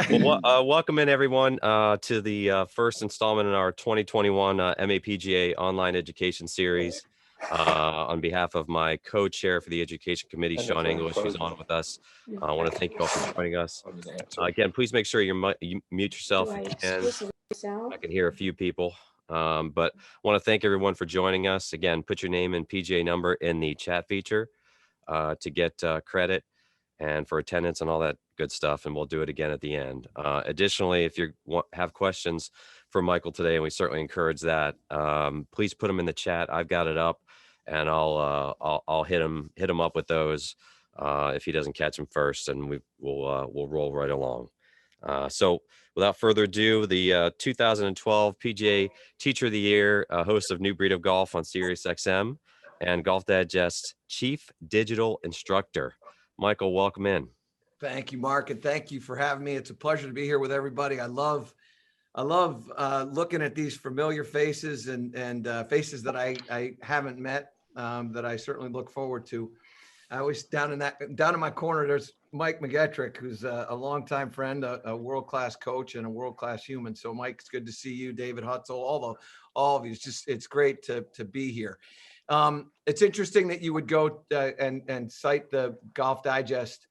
Well, welcome in everyone to the first installment in our 2021 MAPGA online education series. On behalf of my co-chair for the Education Committee, Sean English, who's on with us, I want to thank you all for joining us. Again, please make sure you mute yourself if you can. I can hear a few people, but I want to thank everyone for joining us. Again, put your name and PGA number in the chat feature to get credit and for attendance and all that good stuff. And we'll do it again at the end. Additionally, if you have questions for Michael today, and we certainly encourage that, please put them in the chat. I've got it up, and I'll hit him up with those if he doesn't catch them first, and we'll roll right along. So without further ado, the 2012 PGA Teacher of the Year, host of New Breed of Golf on Sirius XM, and Golf Digest Chief Digital Instructor. Michael, welcome in. Thank you, Mark, and thank you for having me. It's a pleasure to be here with everybody. I love looking at these familiar faces and faces that I haven't met, that I certainly look forward to. I always down in my corner, there's Mike McGettrick, who's a longtime friend, a world-class coach and a world-class human. So Mike, it's good to see you, David Hutzel, all of you. It's great to be here. It's interesting that you would go and cite the Golf Digest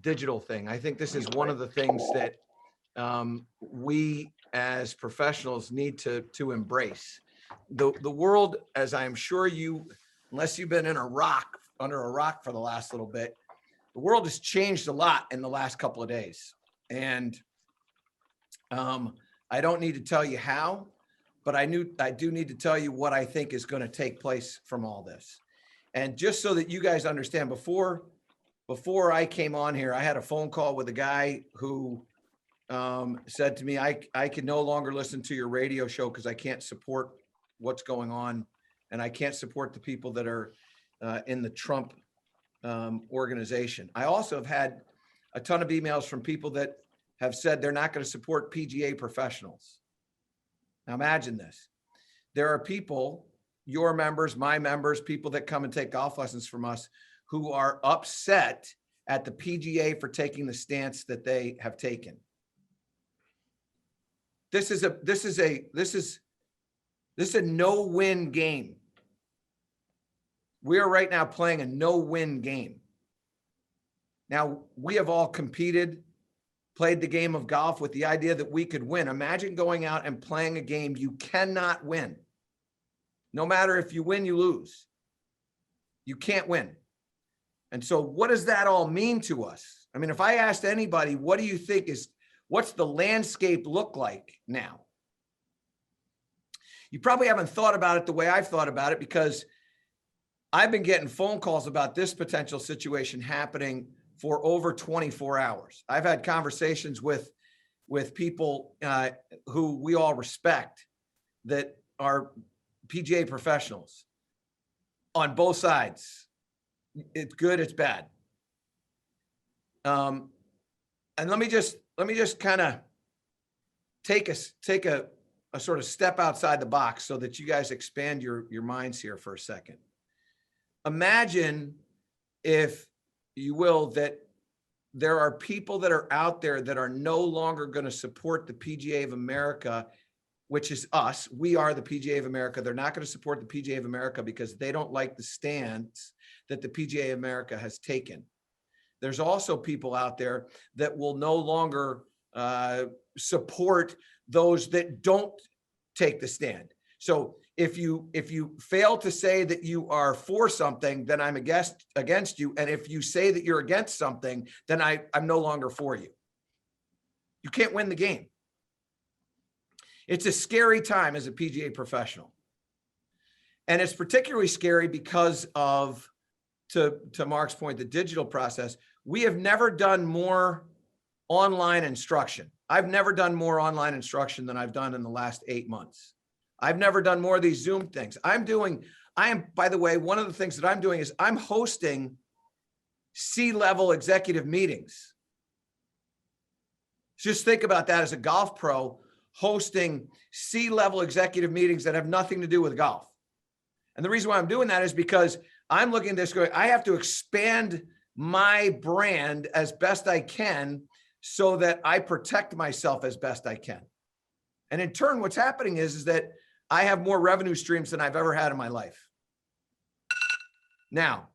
digital thing. I think this is one of the things that we as professionals need to embrace. The world, as I'm sure unless you've been under a rock for the last little bit, the world has changed a lot in the last couple of days. And I don't need to tell you how, but I do need to tell you what I think is going to take place from all this. And just so that you guys understand, before I came on here, I had a phone call with a guy who said to me, I can no longer listen to your radio show because I can't support what's going on, and I can't support the people that are in the Trump organization. I also have had a ton of emails from people that have said they're not going to support PGA professionals. Now imagine this. There are people, your members, my members, people that come and take golf lessons from us who are upset at the PGA for taking the stance that they have taken. This is a no-win game. We are right now playing a no-win game. Now, we have all competed, played the game of golf with the idea that we could win. Imagine going out and playing a game you cannot win. No matter if you win, you lose. You can't win. And so what does that all mean to us? I mean, if I asked anybody, what do you think what's the landscape look like now? You probably haven't thought about it the way I've thought about it, because I've been getting phone calls about this potential situation happening for over 24 hours. I've had conversations with people who we all respect that are PGA professionals on both sides. It's good, it's bad. And let me just kind of take a sort of step outside the box so that you guys expand your minds here for a second. Imagine, if you will, that there are people that are out there that are no longer going to support the PGA of America, which is us. We are the PGA of America. They're not going to support the PGA of America because they don't like the stance that the PGA of America has taken. There's also people out there that will no longer support those that don't take the stand. So if you fail to say that you are for something, then I'm against you. And if you say that you're against something, then I'm no longer for you. You can't win the game. It's a scary time as a PGA professional. And it's particularly scary because of, to Mark's point, the digital process. We have never done more online instruction. I've never done more online instruction than I've done in the last 8 months. I've never done more of these Zoom things. By the way, one of the things that I'm doing is I'm hosting C-level executive meetings. Just think about that as a golf pro, hosting C-level executive meetings that have nothing to do with golf. And the reason why I'm doing that is because I'm looking at this going, I have to expand my brand as best I can so that I protect myself as best I can. And in turn, what's happening is that I have more revenue streams than I've ever had in my life. Now,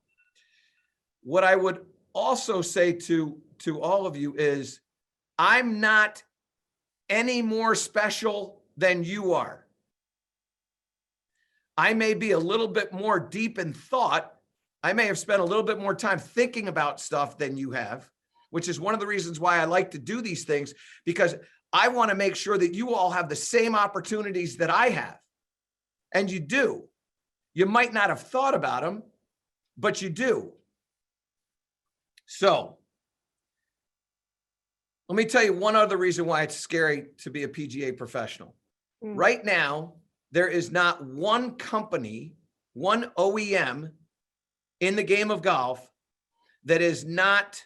what I would also say to all of you is, I'm not any more special than you are. I may be a little bit more deep in thought. I may have spent a little bit more time thinking about stuff than you have, which is one of the reasons why I like to do these things, because I want to make sure that you all have the same opportunities that I have. And you do. You might not have thought about them, but you do. So let me tell you one other reason why it's scary to be a PGA professional. Right now, there is not one company, one OEM in the game of golf that is not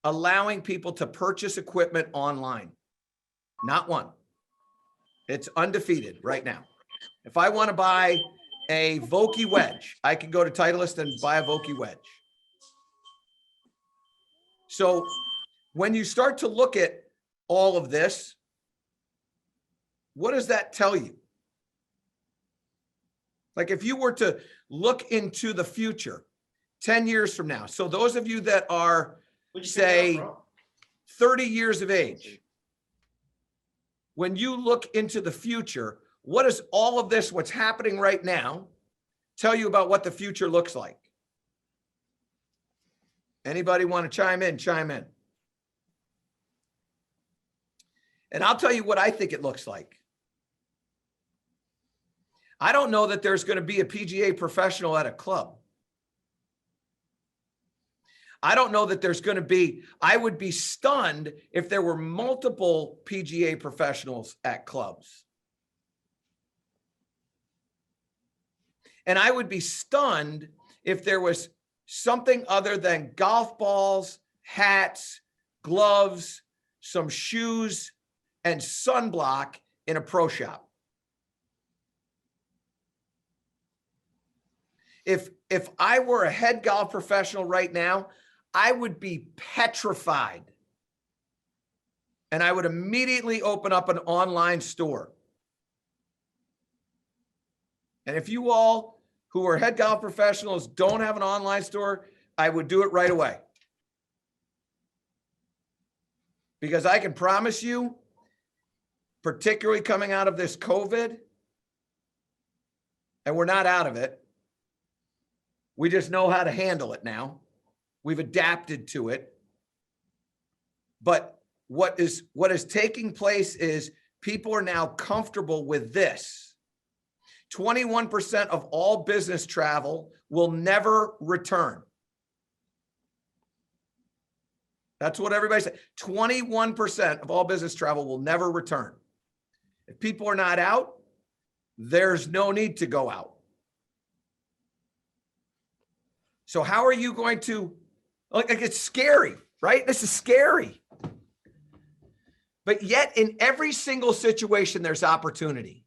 allowing people to purchase equipment online. Not one. It's undefeated right now. If I want to buy a Vokey wedge, I can go to Titleist and buy a Vokey wedge. So when you start to look at all of this, what does that tell you? Like if you were to look into the future 10 years from now, so those of you that are, say, 30 years of age, when you look into the future, what does all of this, what's happening right now, tell you about what the future looks like? Anybody want to chime in? Chime in. And I'll tell you what I think it looks like. I don't know that there's going to be a PGA professional at a club. I don't know that there's going to be, I would be stunned if there were multiple PGA professionals at clubs. And I would be stunned if there was something other than golf balls, hats, gloves, some shoes, and sunblock in a pro shop. If I were a head golf professional right now, I would be petrified. And I would immediately open up an online store. And if you all who are head golf professionals don't have an online store, I would do it right away. Because I can promise you, particularly coming out of this COVID, and we're not out of it, we just know how to handle it now. We've adapted to it. But what is taking place is people are now comfortable with this. 21% of all business travel will never return. That's what everybody said. 21% of all business travel will never return. If people are not out, there's no need to go out. So how are you going to, like it's scary, right? This is scary. But yet in every single situation, there's opportunity.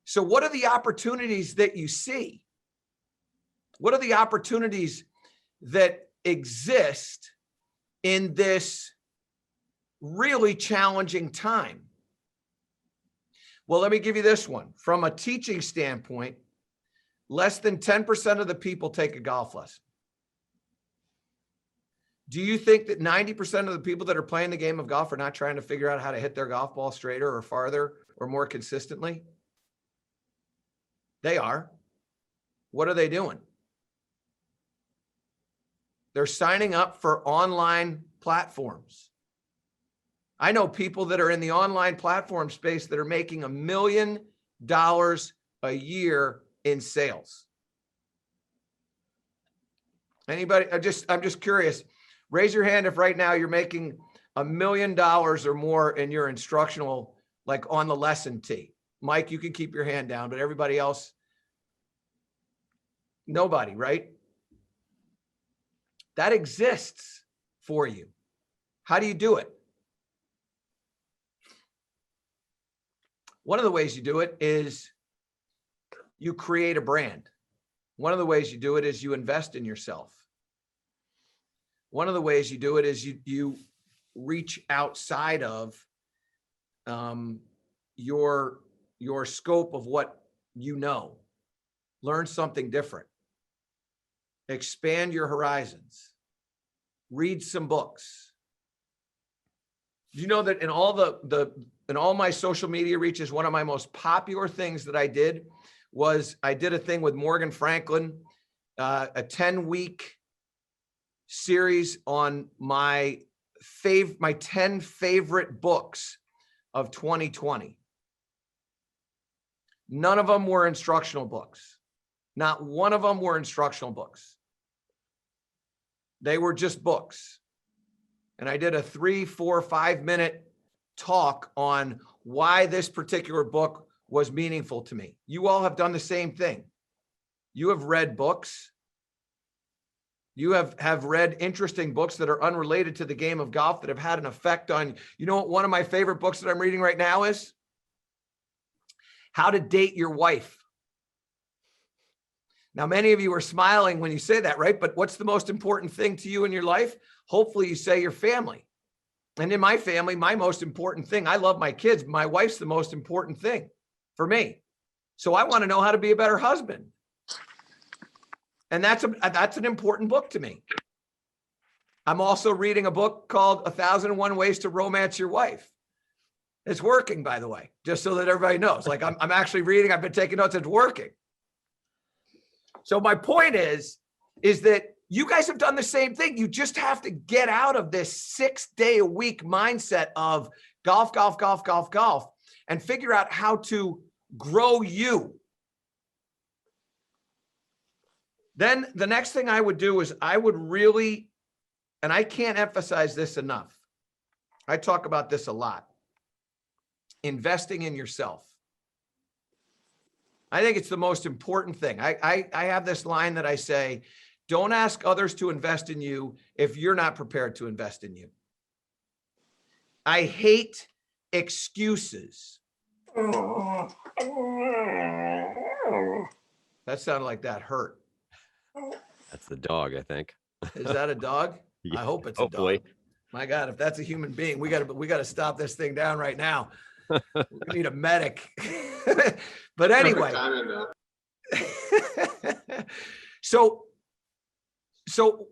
So what are the opportunities that you see? What are the opportunities that exist in this really challenging time? Well, let me give you this one. From a teaching standpoint, less than 10% of the people take a golf lesson. Do you think that 90% of the people that are playing the game of golf are not trying to figure out how to hit their golf ball straighter or farther or more consistently? They are. What are they doing? They're signing up for online platforms. I know people that are in the online platform space that are making $1 million a year in sales. Anybody? I'm just curious. Raise your hand if right now you're making $1 million or more in your instructional, like on the lesson tee. Mike, you can keep your hand down, but everybody else, nobody, right? That exists for you. How do you do it? One of the ways you do it is you create a brand. One of the ways you do it is you invest in yourself. One of the ways you do it is you reach outside of your scope of what you know. Learn something different. Expand your horizons. Read some books. Do you know that in all my social media reaches, one of my most popular things that I did was I did a thing with Morgan Franklin, a 10-week series on my 10 favorite books of 2020. None of them were instructional books. Not one of them were instructional books. They were just books. And I did a 3, 4, 5-minute talk on why this particular book was meaningful to me. You all have done the same thing. You have read books. You have read interesting books that are unrelated to the game of golf that have had an effect on, you know what one of my favorite books that I'm reading right now is? How to Date Your Wife. Now, many of you are smiling when you say that, right? But what's the most important thing to you in your life? Hopefully you say your family. And in my family, my most important thing, I love my kids. My wife's the most important thing for me. So I want to know how to be a better husband. And that's an important book to me. I'm also reading a book called 1001 Ways to Romance Your Wife. It's working, by the way, just so that everybody knows. Like I'm actually reading, I've been taking notes, it's working. So my point is that you guys have done the same thing. You just have to get out of this 6-day-a-week mindset of golf, golf, golf, golf, golf, and figure out how to grow you. Then the next thing I would do is I would really, and I can't emphasize this enough. I talk about this a lot. Investing in yourself. I think it's the most important thing. I have this line that I say, don't ask others to invest in you if you're not prepared to invest in you. I hate excuses. That sounded like that hurt. That's the dog, I think. Is that a dog? Yeah, I hope it's hopefully. a dog. My God, if that's a human being, we got to stop this thing down right now. We need a medic. But anyway. So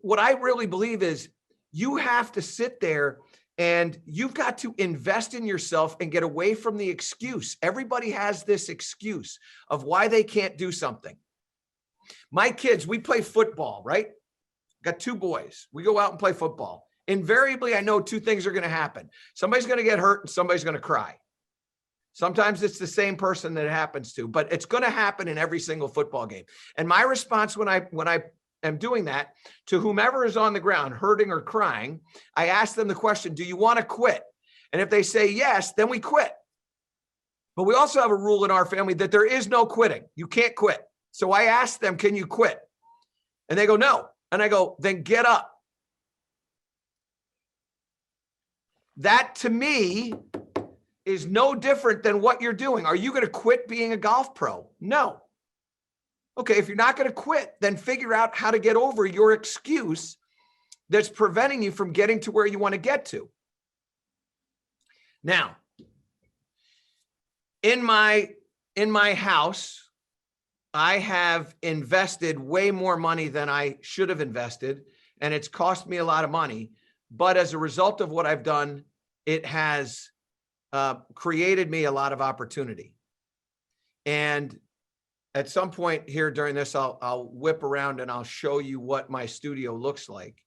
what I really believe is you have to sit there and you've got to invest in yourself and get away from the excuse. Everybody has this excuse of why they can't do something. My kids, we play football, right? Got 2 boys. We go out and play football. Invariably, I know 2 things are going to happen. Somebody's going to get hurt and somebody's going to cry. Sometimes it's the same person that it happens to, but it's going to happen in every single football game. And my response when I am doing that to whomever is on the ground hurting or crying, I ask them the question, do you want to quit? And if they say yes, then we quit. But we also have a rule in our family that there is no quitting. You can't quit. So I ask them, can you quit? And they go, no. And I go, then get up. That to me is no different than what you're doing. Are you going to quit being a golf pro? No. Okay, if you're not going to quit, then figure out how to get over your excuse that's preventing you from getting to where you want to get to. Now, in my house, I have invested way more money than I should have invested, and it's cost me a lot of money. But as a result of what I've done, it has created me a lot of opportunity. And at some point here during this, I'll whip around and I'll show you what my studio looks like.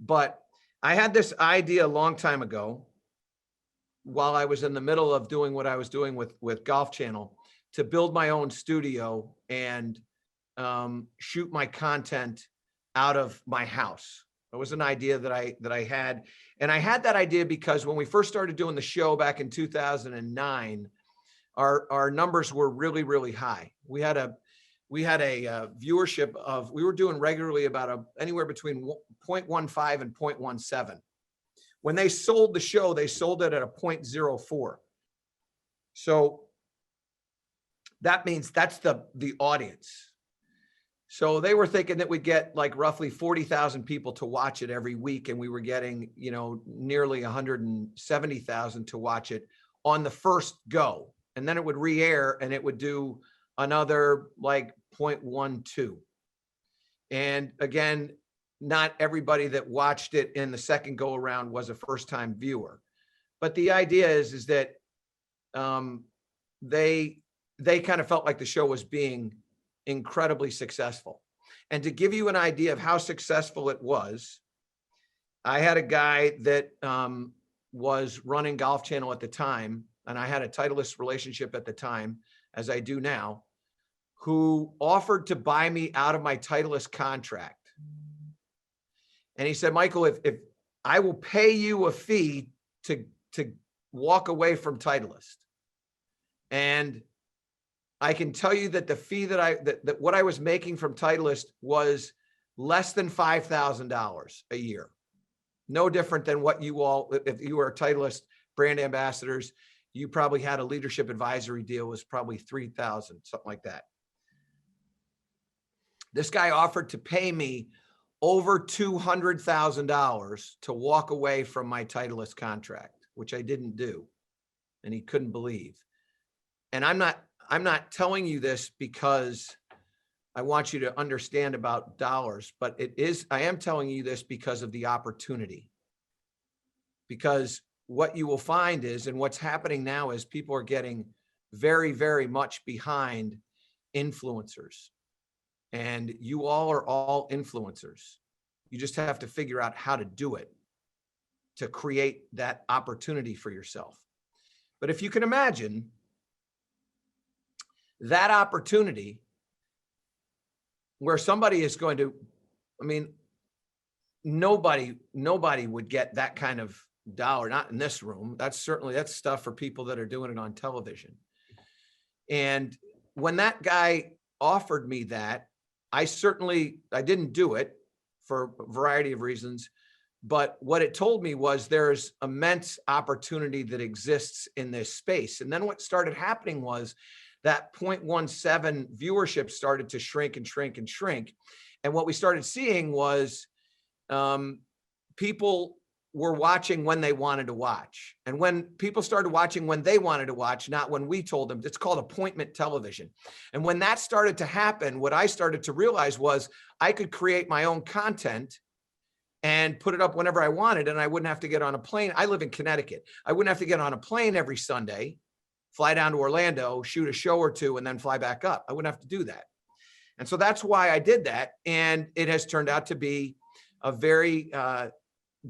But I had this idea a long time ago while I was in the middle of doing what I was doing with Golf Channel to build my own studio and shoot my content out of my house. It was an idea that I had. And I had that idea because when we first started doing the show back in 2009, our numbers were really, really high. We had a viewership of, we were doing regularly about anywhere between 0.15 and 0.17. When they sold the show, they sold it at a 0.04. So that means that's the audience. So they were thinking that we'd get like roughly 40,000 people to watch it every week. And we were getting, you know, nearly 170,000 to watch it on the first go. And then it would re-air and it would do another like 0.12. And again, not everybody that watched it in the second go around was a first time viewer. But the idea is that they kind of felt like the show was being incredibly successful. And to give you an idea of how successful it was, I had a guy that was running Golf Channel at the time, and I had a Titleist relationship at the time, as I do now, who offered to buy me out of my Titleist contract. And he said, Michael, if I will pay you a fee to walk away from Titleist. And I can tell you that the fee that what I was making from Titleist was less than $5,000 a year. No different than what you all, if you were Titleist brand ambassadors, you probably had a leadership advisory deal was probably 3,000, something like that. This guy offered to pay me over $200,000 to walk away from my Titleist contract, which I didn't do. And he couldn't believe. And I'm not telling you this because I want you to understand about dollars, but I am telling you this because of the opportunity. Because what you will find is, and what's happening now is people are getting very, very much behind influencers. And you all are all influencers. You just have to figure out how to do it to create that opportunity for yourself. But if you can imagine that opportunity where somebody is going to, I mean, nobody would get that kind of dollar, not in this room. That's stuff for people that are doing it on television. And when that guy offered me that, I didn't do it for a variety of reasons, but what it told me was there's immense opportunity that exists in this space. And then what started happening was that 0.17 viewership started to shrink and shrink and shrink. And what we started seeing was people were watching when they wanted to watch. And when people started watching when they wanted to watch, not when we told them, it's called appointment television. And when that started to happen, what I started to realize was I could create my own content and put it up whenever I wanted. And I wouldn't have to get on a plane. I live in Connecticut. I wouldn't have to get on a plane every Sunday, fly down to Orlando, shoot a show or two, and then fly back up. I wouldn't have to do that. And so that's why I did that. And it has turned out to be a very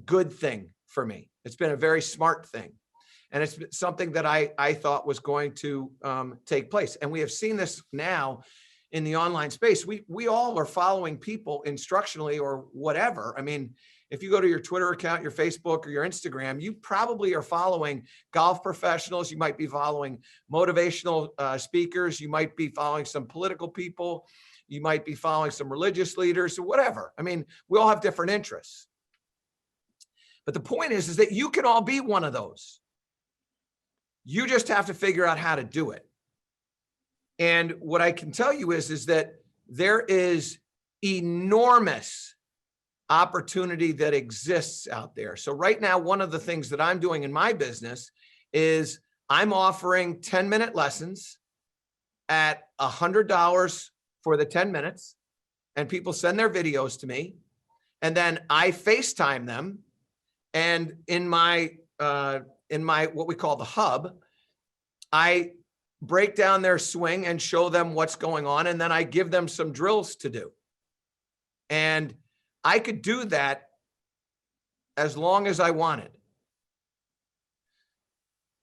good thing for me. It's been a very smart thing. And it's something that I thought was going to take place. And we have seen this now in the online space. We all are following people instructionally or whatever. I mean, if you go to your Twitter account, your Facebook, or your Instagram, you probably are following golf professionals. You might be following motivational speakers. You might be following some political people. You might be following some religious leaders or whatever. I mean, we all have different interests. But the point is that you can all be one of those. You just have to figure out how to do it. And what I can tell you is that there is enormous opportunity that exists out there. So right now, one of the things that I'm doing in my business is I'm offering 10-minute lessons at $100 for the 10 minutes. And people send their videos to me. And then I FaceTime them. And in my what we call the hub, I break down their swing and show them what's going on. And then I give them some drills to do. And I could do that as long as I wanted.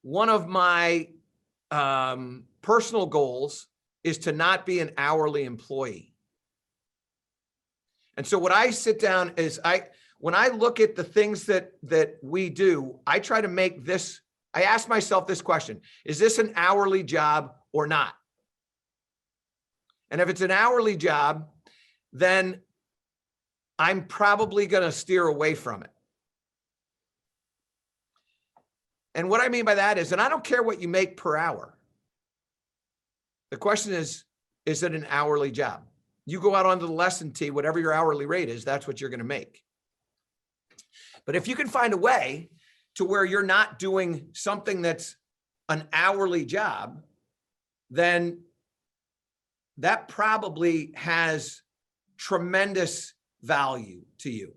One of my personal goals is to not be an hourly employee. And so what I sit down is when I look at the things that we do, I try to make this, I ask myself this question: is this an hourly job or not? And if it's an hourly job, then I'm probably going to steer away from it. And what I mean by that is, and I don't care what you make per hour. The question is it an hourly job? you go out onto the lesson tee, whatever your hourly rate is, that's what you're going to make. But if you can find a way to where you're not doing something that's an hourly job, then that probably has tremendous value to you.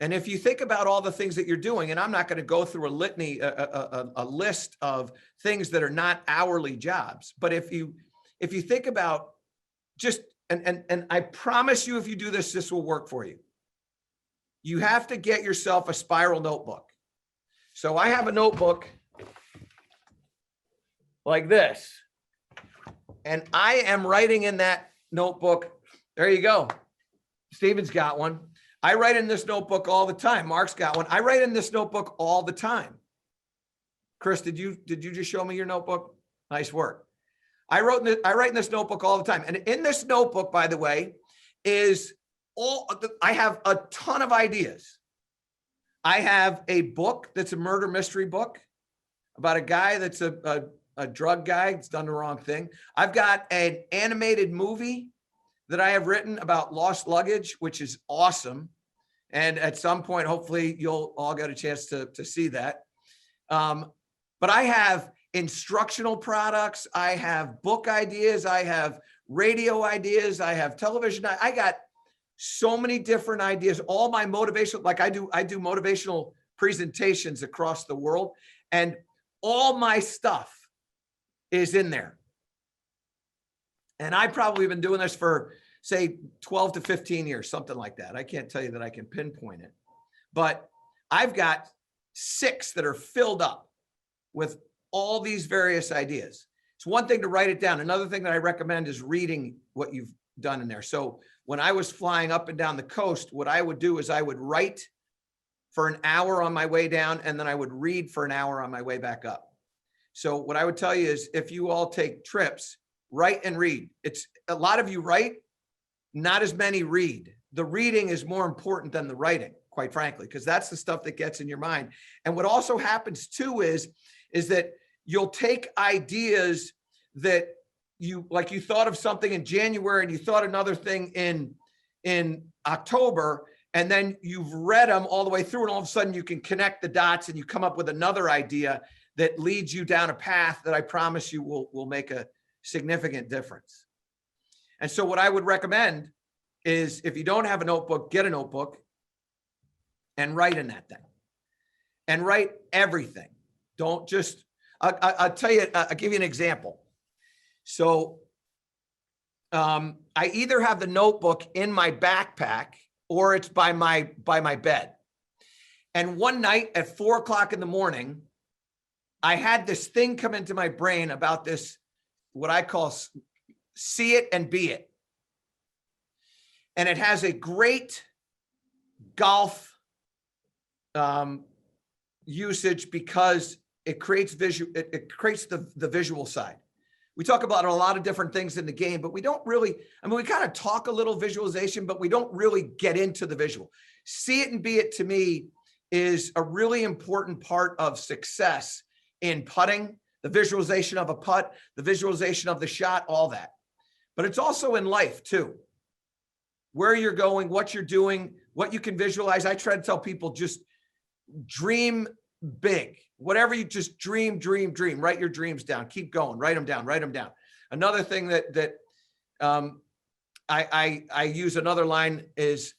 And if you think about all the things that you're doing, and I'm not going to go through a litany, a list of things that are not hourly jobs, but if you think about just, and I promise you, if you do this, this will work for you. You have to get yourself a spiral notebook. So I have a notebook like this, and I am writing in that notebook. There you go. Steven's got one. I write in this notebook all the time. Mark's got one. I write in this notebook all the time. Chris, did you just show me your notebook? Nice work. I write in this notebook all the time. And in this notebook, by the way, I have a ton of ideas. I have a book that's a murder mystery book about a guy that's a drug guy that's done the wrong thing. I've got an animated movie that I have written about lost luggage, which is awesome. And at some point, hopefully you'll all get a chance to see that. But I have instructional products. I have book ideas. I have radio ideas. I have television. I got so many different ideas. All my motivational, like I do motivational presentations across the world, and all my stuff is in there. And I've probably been doing this for, say, 12 to 15 years, something like that. I can't tell you that I can pinpoint it, but I've got 6 that are filled up with all these various ideas. It's one thing to write it down. Another thing that I recommend is reading what you've done in there. So when I was flying up and down the coast, what I would do is I would write for an hour on my way down, and then I would read for an hour on my way back up. So what I would tell you is, if you all take trips, write and read. It's a lot of you write, not as many read. The reading is more important than the writing, quite frankly, because that's the stuff that gets in your mind. And what also happens too is that you'll take ideas that you thought of something in January and you thought another thing in October, and then you've read them all the way through, and all of a sudden you can connect the dots and you come up with another idea that leads you down a path that I promise you will make a significant difference. And so what I would recommend is, if you don't have a notebook, get a notebook and write in that thing, and write everything. Don't just, I'll tell you, I'll give you an example. So I either have the notebook in my backpack or it's by my bed. And one night at 4 o'clock in the morning, I had this thing come into my brain about this, what I call see it and be it. And it has a great golf usage, because it creates visual, it creates the visual side. We talk about a lot of different things in the game, but we don't really, I mean, we kind of talk a little visualization, but we don't really get into the visual. See it and be it, to me, is a really important part of success in putting, the visualization of a putt, the visualization of the shot, all that. But it's also in life too. Where you're going, what you're doing, what you can visualize. I try to tell people, just dream big. Whatever you just dream. Write your dreams down. Keep going. Write them down. Another thing that I use, another line, is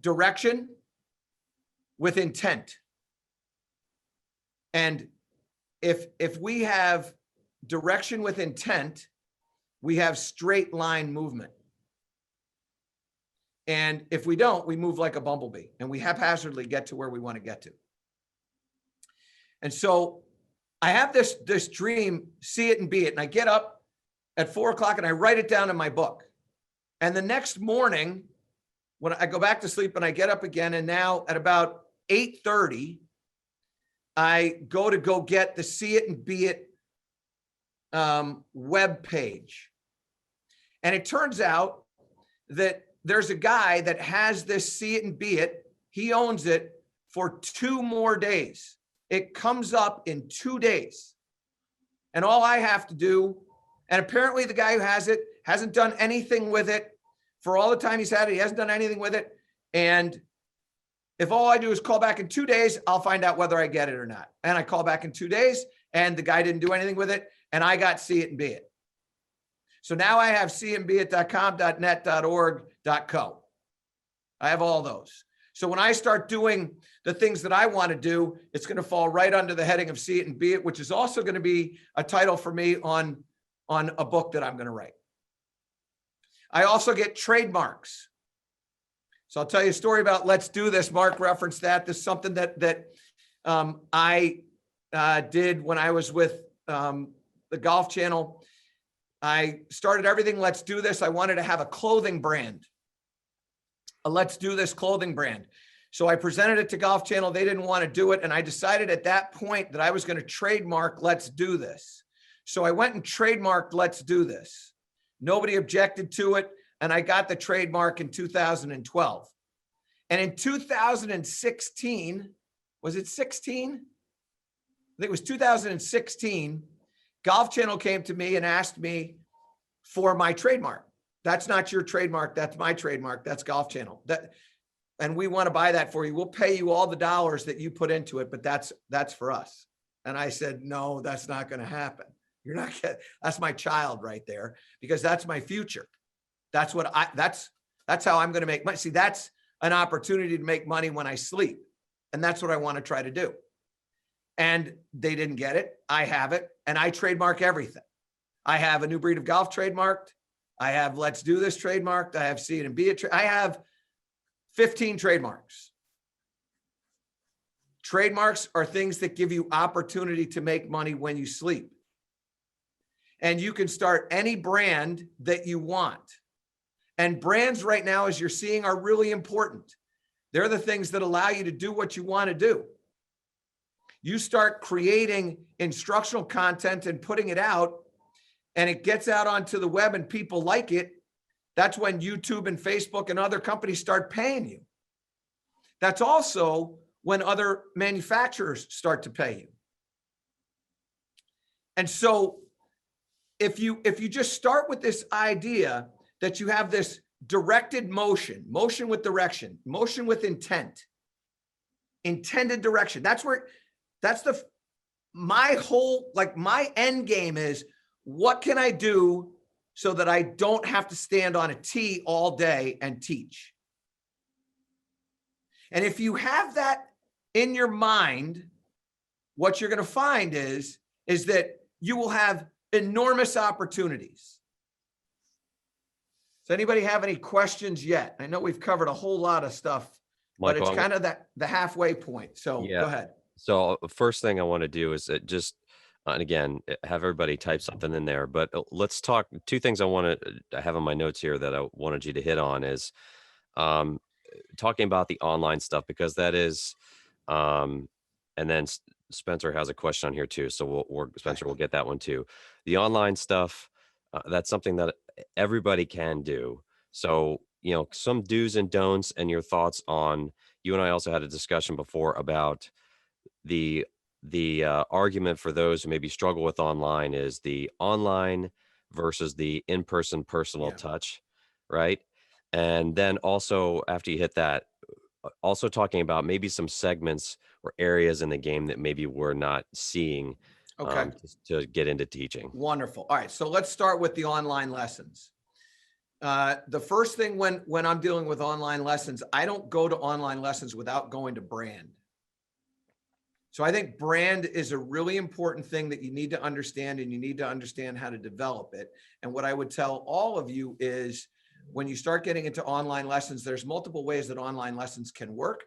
direction with intent. And if we have direction with intent, we have straight line movement. And if we don't, we move like a bumblebee, and we haphazardly get to where we want to get to. And so I have this dream, see it and be it. And I get up at 4 o'clock and I write it down in my book. And the next morning, when I go back to sleep and I get up again, and now at about 8:30, I go get the See It and Be It web page. And it turns out that there's a guy that has this See It and Be It. He owns it for 2 more days. It comes up in 2 days. And all I have to do, And apparently the guy who has it hasn't done anything with it for all the time he's had it. He hasn't done anything with it. And if all I do is call back in 2 days, I'll find out whether I get it or not. And I call back in 2 days and the guy didn't do anything with it. And I got see it and be it. So now I have seeitandbeit.com, .net, .org, .co. I have all those. So when I start doing the things that I want to do, it's going to fall right under the heading of See It and Be It, which is also going to be a title for me on a book that I'm going to write. I also get trademarks. So I'll tell you a story about Let's Do This. Mark referenced that. This is something that I did when I was with the Golf Channel. I started everything Let's Do This. I wanted to have a clothing brand, a Let's Do This clothing brand. So I presented it to Golf Channel. They didn't want to do it. And I decided at that point that I was going to trademark Let's Do This. So I went and trademarked Let's Do This. Nobody objected to it. And I got the trademark in 2012. And in 2016, was it 16? I think it was 2016. Golf Channel came to me and asked me for my trademark. That's not your trademark. That's my trademark. That's Golf Channel. And we want to buy that for you. We'll pay you all the dollars that you put into it, but that's for us. And I said, no, that's not going to happen. You're not getting, that's my child right there, because that's my future. That's what that's how I'm going to make money. See, that's an opportunity to make money when I sleep. And that's what I want to try to do. And they didn't get it. I have it. And I trademark everything. I have A New Breed of Golf trademarked. I have Let's Do This trademarked. I have See It and Be It. I have 15 trademarks. Trademarks are things that give you opportunity to make money when you sleep. And you can start any brand that you want. And brands right now, as you're seeing, are really important. They're the things that allow you to do what you want to do. You start creating instructional content and putting it out, and it gets out onto the web and people like it. That's when YouTube and Facebook and other companies start paying you. That's also when other manufacturers start to pay you. And so if you just start with this idea that you have this directed motion with direction, motion with intent, intended direction. My end game is, what can I do so that I don't have to stand on a tee all day and teach? And if you have that in your mind, what you're going to find is that you will have enormous opportunities. Does anybody have any questions yet? I know we've covered a whole lot of stuff, but it's kind of the halfway point. So yeah. Go ahead. So first thing I want to do is just, and again, have everybody type something in there, but let's talk. Two things I have on my notes here that I wanted you to hit on is talking about the online stuff, because that is, and then Spencer has a question on here too. So Spencer will get that one too. The online stuff, that's something that everybody can do. So, some do's and don'ts, and your thoughts on, you and I also had a discussion before about the argument for those who maybe struggle with online is the online versus the in-person personal touch, right? And then also, after you hit that, also talking about maybe some segments or areas in the game that maybe we're not seeing to get into teaching. Wonderful. All right. So let's start with the online lessons. The first thing when I'm dealing with online lessons, I don't go to online lessons without going to brand. So I think brand is a really important thing that you need to understand, and you need to understand how to develop it. And what I would tell all of you is, when you start getting into online lessons, there's multiple ways that online lessons can work,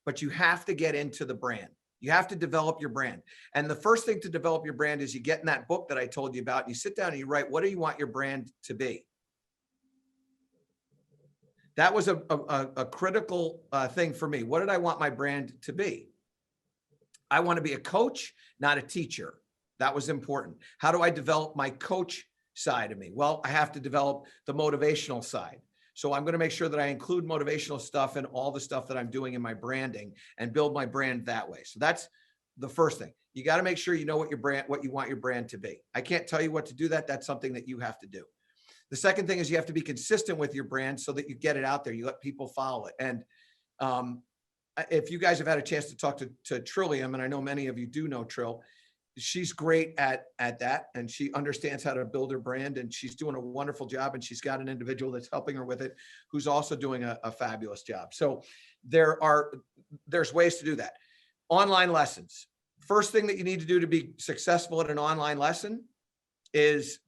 but you have to get into the brand. You have to develop your brand. And the first thing to develop your brand is you get in that book that I told you about, and you sit down and you write, what do you want your brand to be? That was a critical thing for me. What did I want my brand to be? I want to be a coach, not a teacher. That was important. How do I develop my coach side of me? Well, I have to develop the motivational side. So I'm going to make sure that I include motivational stuff in all the stuff that I'm doing in my branding and build my brand that way. So that's the first thing. You got to make sure you know what you want your brand to be. I can't tell you what to do that. That's something that you have to do. The second thing is you have to be consistent with your brand so that you get it out there. You let people follow it. And if you guys have had a chance to talk to Trillium, and I know many of you do know Trill, she's great at that, and she understands how to build her brand, and she's doing a wonderful job, and she's got an individual that's helping her with it who's also doing a fabulous job. So there's ways to do that. Online lessons. First thing that you need to do to be successful at an online lesson is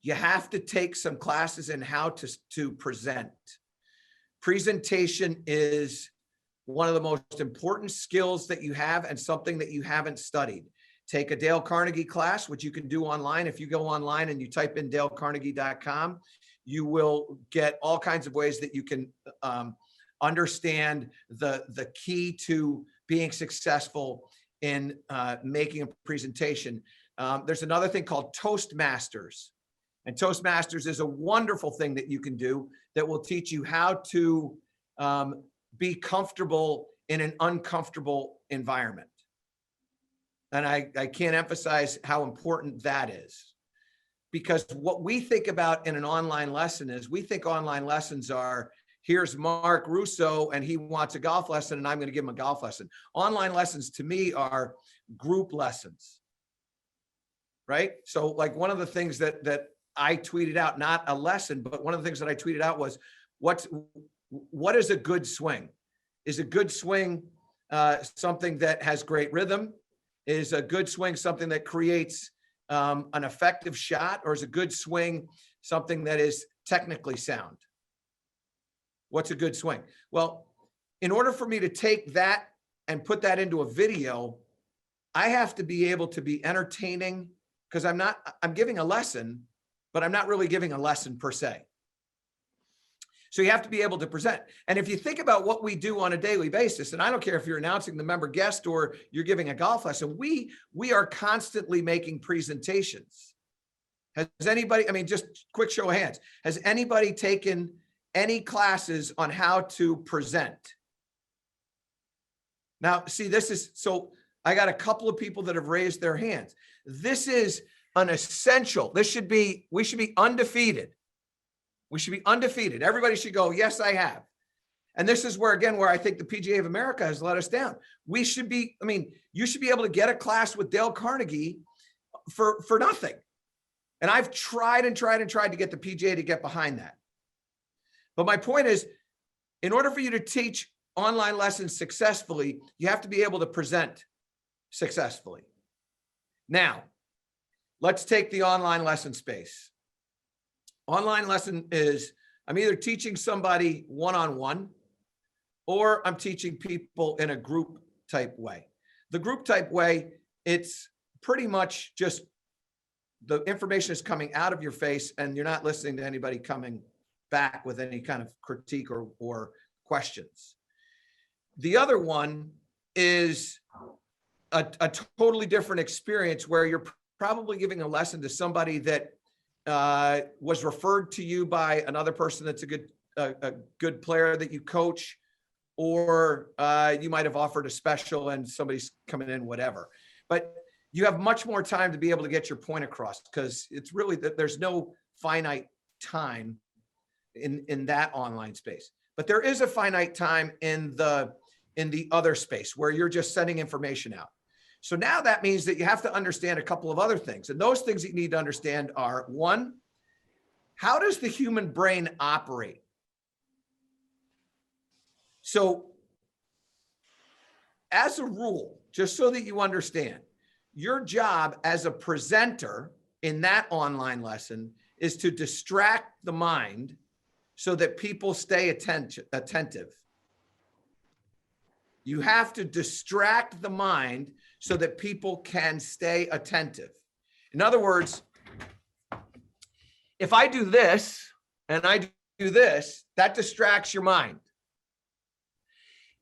you have to take some classes in how to present. Presentation is one of the most important skills that you have and something that you haven't studied. Take a Dale Carnegie class, which you can do online. If you go online and you type in dalecarnegie.com, you will get all kinds of ways that you can understand the key to being successful in making a presentation. There's another thing called Toastmasters. And Toastmasters is a wonderful thing that you can do that will teach you how to be comfortable in an uncomfortable environment. And I can't emphasize how important that is. Because what we think about in an online lesson is we think online lessons are, here's Mark Russo and he wants a golf lesson and I'm going to give him a golf lesson. Online lessons to me are group lessons, right? So like one of the things that I tweeted out, not a lesson, but one of the things that I tweeted out was, what is a good swing? Is a good swing something that has great rhythm? Is a good swing something that creates an effective shot? Or is a good swing something that is technically sound? What's a good swing? Well, in order for me to take that and put that into a video, I have to be able to be entertaining, because I'm giving a lesson, but I'm not really giving a lesson per se. So you have to be able to present. And if you think about what we do on a daily basis, and I don't care if you're announcing the member guest or you're giving a golf lesson, we are constantly making presentations. Has anybody, I mean, just quick show of hands, has anybody taken any classes on how to present? Now, see, this is, so I got a couple of people that have raised their hands. This is an essential. We should be undefeated. We should be undefeated. Everybody should go, yes, I have. And this is where, again, where I think the PGA of America has let us down. We should be, I mean, you should be able to get a class with Dale Carnegie for nothing. And I've tried and tried and tried to get the PGA to get behind that. But my point is, in order for you to teach online lessons successfully, you have to be able to present successfully. Now, let's take the online lesson space. Online lesson is, I'm either teaching somebody one-on-one or I'm teaching people in a group type way. The group type way, it's pretty much just the information is coming out of your face and you're not listening to anybody coming back with any kind of critique or questions. The other one is a totally different experience where you're probably giving a lesson to somebody that was referred to you by another person that's a good player that you coach, or you might have offered a special and somebody's coming in, whatever. But you have much more time to be able to get your point across, because it's really that there's no finite time in that online space. But there is a finite time in the other space where you're just sending information out. So now that means that you have to understand a couple of other things. And those things that you need to understand are, one, how does the human brain operate? So as a rule, just so that you understand, your job as a presenter in that online lesson is to distract the mind so that people stay attentive. You have to distract the mind so that people can stay attentive. In other words, if I do this and I do this, that distracts your mind.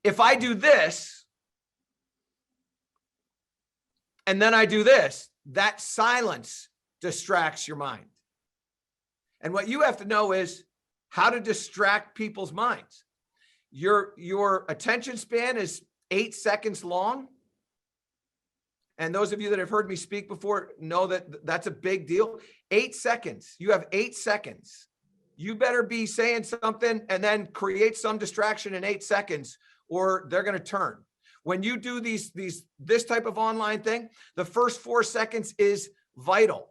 If I do this and then I do this, that silence distracts your mind. And what you have to know is how to distract people's minds. Your attention span is 8 seconds long. And those of you that have heard me speak before know that that's a big deal. 8 seconds. You have 8 seconds. You better be saying something and then create some distraction in 8 seconds, or they're going to turn. When you do this type of online thing, the first 4 seconds is vital.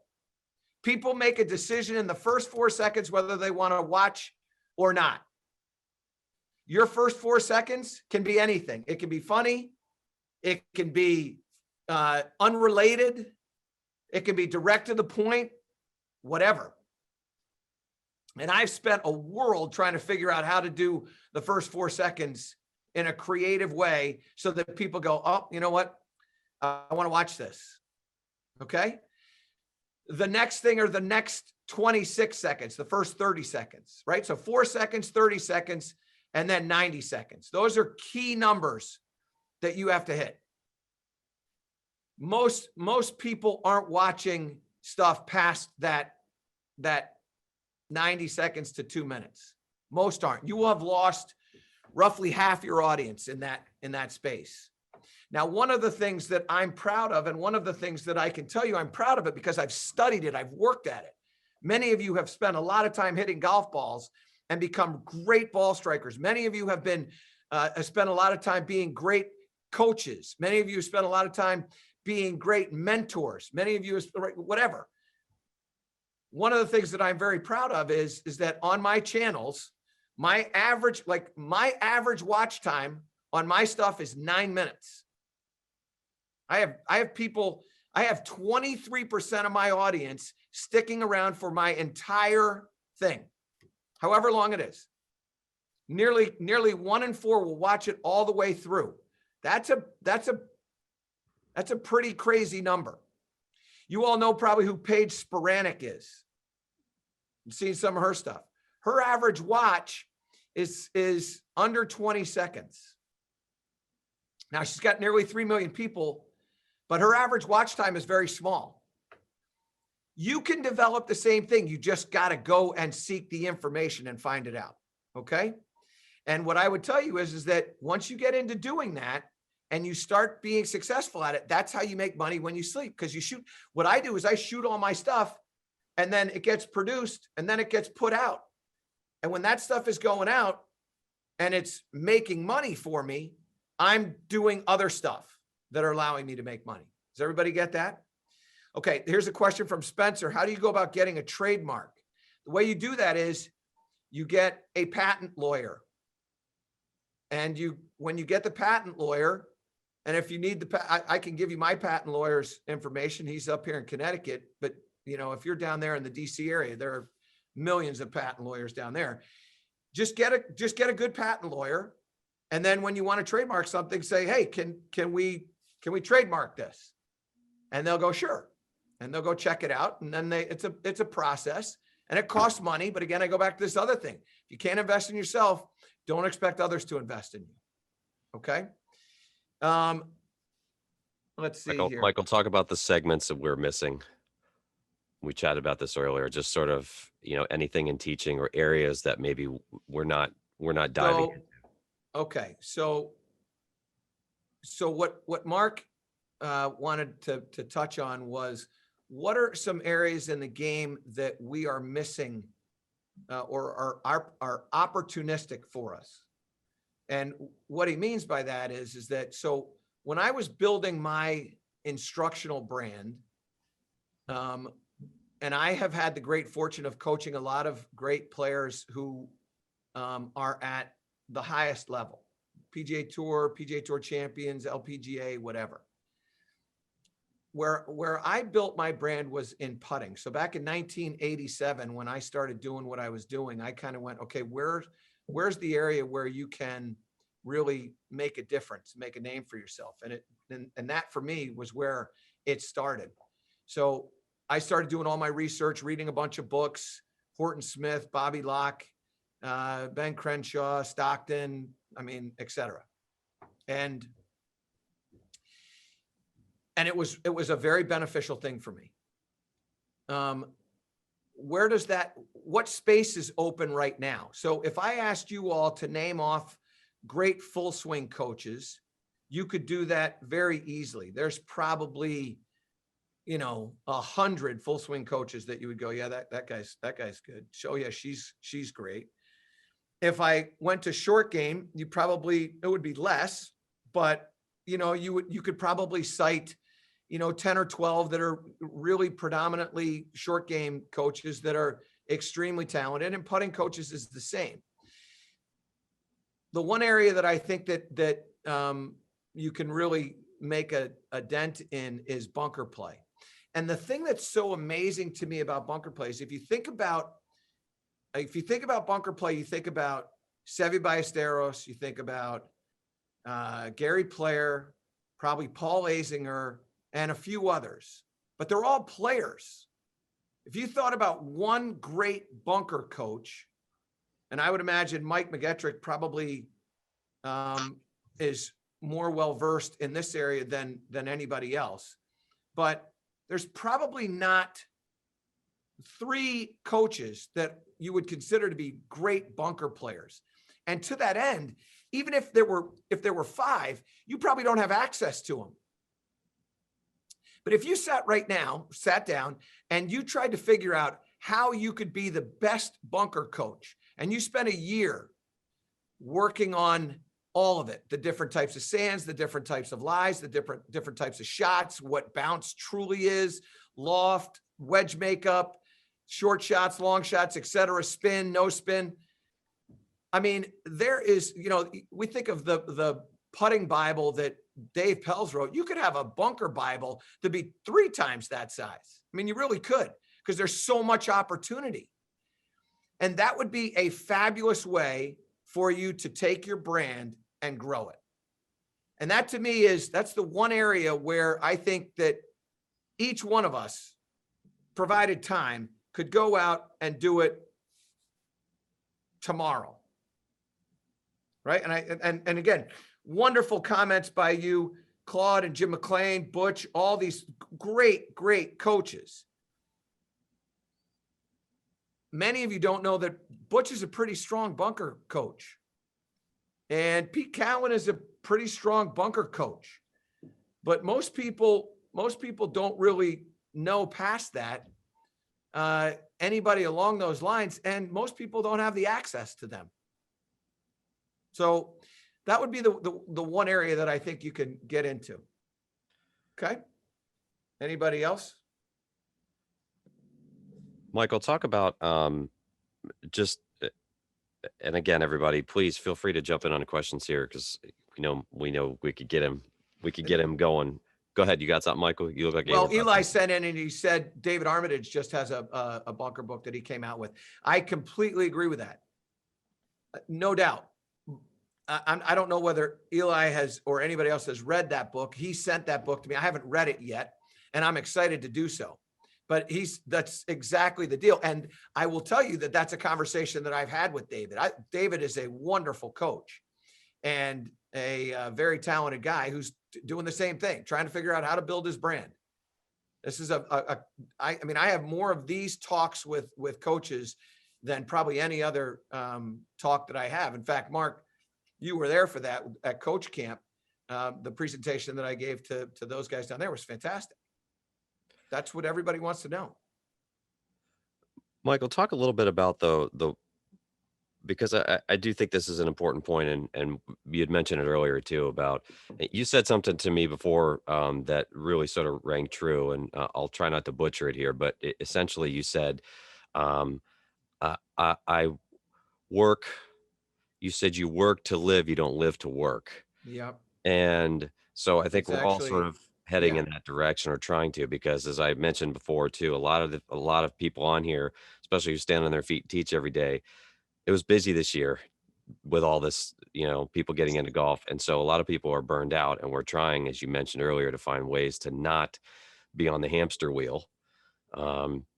People make a decision in the first 4 seconds whether they want to watch or not. Your first 4 seconds can be anything. It can be funny. It can be unrelated. It can be direct to the point, whatever. And I've spent a world trying to figure out how to do the first 4 seconds in a creative way so that people go, oh, you know what? I want to watch this. Okay. The next thing are the next 26 seconds, the first 30 seconds, right? So 4 seconds, 30 seconds, and then 90 seconds. Those are key numbers that you have to hit. Most people aren't watching stuff past that 90 seconds to 2 minutes. Most aren't. You will have lost roughly half your audience in that space. Now, one of the things that I'm proud of, and one of the things that I can tell you I'm proud of it because I've studied it, I've worked at it. Many of you have spent a lot of time hitting golf balls and become great ball strikers. Many of you have spent a lot of time being great coaches. Many of you have spent a lot of time being great mentors. Many of you, whatever. One of the things that I'm very proud of is that on my channels, my average watch time on my stuff is 9 minutes. I have people, I have 23% of my audience sticking around for my entire thing, however long it is. Nearly 1 in 4 will watch it all the way through. That's a pretty crazy number. You all know probably who Paige Sporanic is. You've seen some of her stuff. Her average watch is under 20 seconds. Now she's got nearly 3 million people, but her average watch time is very small. You can develop the same thing. You just got to go and seek the information and find it out. Okay. And what I would tell you is that once you get into doing that and you start being successful at it, that's how you make money when you sleep. Because you shoot, what I do is I shoot all my stuff and then it gets produced and then it gets put out. And when that stuff is going out and it's making money for me, I'm doing other stuff that are allowing me to make money. Does everybody get that? Okay, here's a question from Spencer. How do you go about getting a trademark? The way you do that is you get a patent lawyer. And when you get the patent lawyer, and if you need I can give you my patent lawyer's information. He's up here in Connecticut, but if you're down there in the DC area, there are millions of patent lawyers down there. Just get a good patent lawyer. And then when you want to trademark something, say, hey, can we trademark this? And they'll go, sure. And they'll go check it out. And then it's a process and it costs money. But again, I go back to this other thing. If you can't invest in yourself, don't expect others to invest in you. Okay. Let's see here. Michael, talk about the segments that we're missing. We chatted about this earlier, just sort of, anything in teaching or areas that maybe we're not diving into. Okay. So what Mark wanted to touch on was, what are some areas in the game that we are missing or are opportunistic for us? And what he means by that is that, so when I was building my instructional brand, and I have had the great fortune of coaching a lot of great players who are at the highest level, PGA Tour champions, LPGA, whatever. Where I built my brand was in putting. So back in 1987, when I started doing what I was doing, I kind of went, okay, where's the area where you can really make a difference, make a name for yourself? And that for me was where it started. So I started doing all my research, reading a bunch of books, Horton Smith, Bobby Locke, Ben Crenshaw, Stockton, et cetera. And it was a very beneficial thing for me. What space is open right now? So if I asked you all to name off great full swing coaches, you could do that very easily. There's probably, 100 full swing coaches that you would go, yeah, that guy's good. So yeah, she's great. If I went to short game, it would be less, but you could probably cite, 10 or 12 that are really predominantly short game coaches that are extremely talented, and putting coaches is the same. The one area that I think that you can really make a dent in is bunker play. And the thing that's so amazing to me about bunker play is if you think about bunker play, you think about Seve Ballesteros, you think about Gary Player, probably Paul Azinger, and a few others, but they're all players. If you thought about one great bunker coach, and I would imagine Mike McGetrick probably is more well-versed in this area than anybody else, but there's probably not 3 coaches that you would consider to be great bunker players. And to that end, even if there were 5, you probably don't have access to them. But if you sat down and you tried to figure out how you could be the best bunker coach, and you spent a year working on all of it, the different types of sands, the different types of lies, the different types of shots, what bounce truly is, loft, wedge makeup, short shots, long shots, etc., spin, no spin. I mean, there is, we think of the putting Bible that Dave Pelz wrote. You could have a bunker Bible to be 3 times that size. I mean, you really could, because there's so much opportunity. And that would be a fabulous way for you to take your brand and grow it. And that, to me, that's the one area where I think that each one of us, provided time, could go out and do it tomorrow. Right. And again, wonderful comments by you, Claude and Jim McLean, Butch, all these great coaches. Many of you don't know that Butch is a pretty strong bunker coach. And Pete Cowan is a pretty strong bunker coach. But most people don't really know past that, anybody along those lines, and most people don't have the access to them. So that would be the one area that I think you can get into. Okay. Anybody else? Michael, talk about just, and again, everybody, please feel free to jump in on the questions here, because we know we could get him going. Go ahead. You got something, Michael? You look like Eli sent in and he said David Armitage just has a bunker book that he came out with. I completely agree with that. No doubt. I don't know whether Eli has or anybody else has read that book. He sent that book to me. I haven't read it yet, and I'm excited to do so. But that's exactly the deal. And I will tell you that that's a conversation that I've had with David. David is a wonderful coach and a very talented guy who's doing the same thing, trying to figure out how to build his brand. This is I have more of these talks with coaches than probably any other talk that I have. In fact, Mark, you were there for that at Coach Camp. The presentation that I gave to those guys down there was fantastic. That's what everybody wants to know. Michael, talk a little bit about because I do think this is an important point, and you had mentioned it earlier too, about, you said something to me before that really sort of rang true, and I'll try not to butcher it here, but essentially you said, I work, you said you work to live, you don't live to work. Yep. And so I think It's we're all sort of heading yeah. in that direction, or trying to, because as I mentioned before too, a lot of people on here, especially who stand on their feet and teach every day, it was busy this year with all this, people getting into golf. And so a lot of people are burned out, and we're trying, as you mentioned earlier, to find ways to not be on the hamster wheel.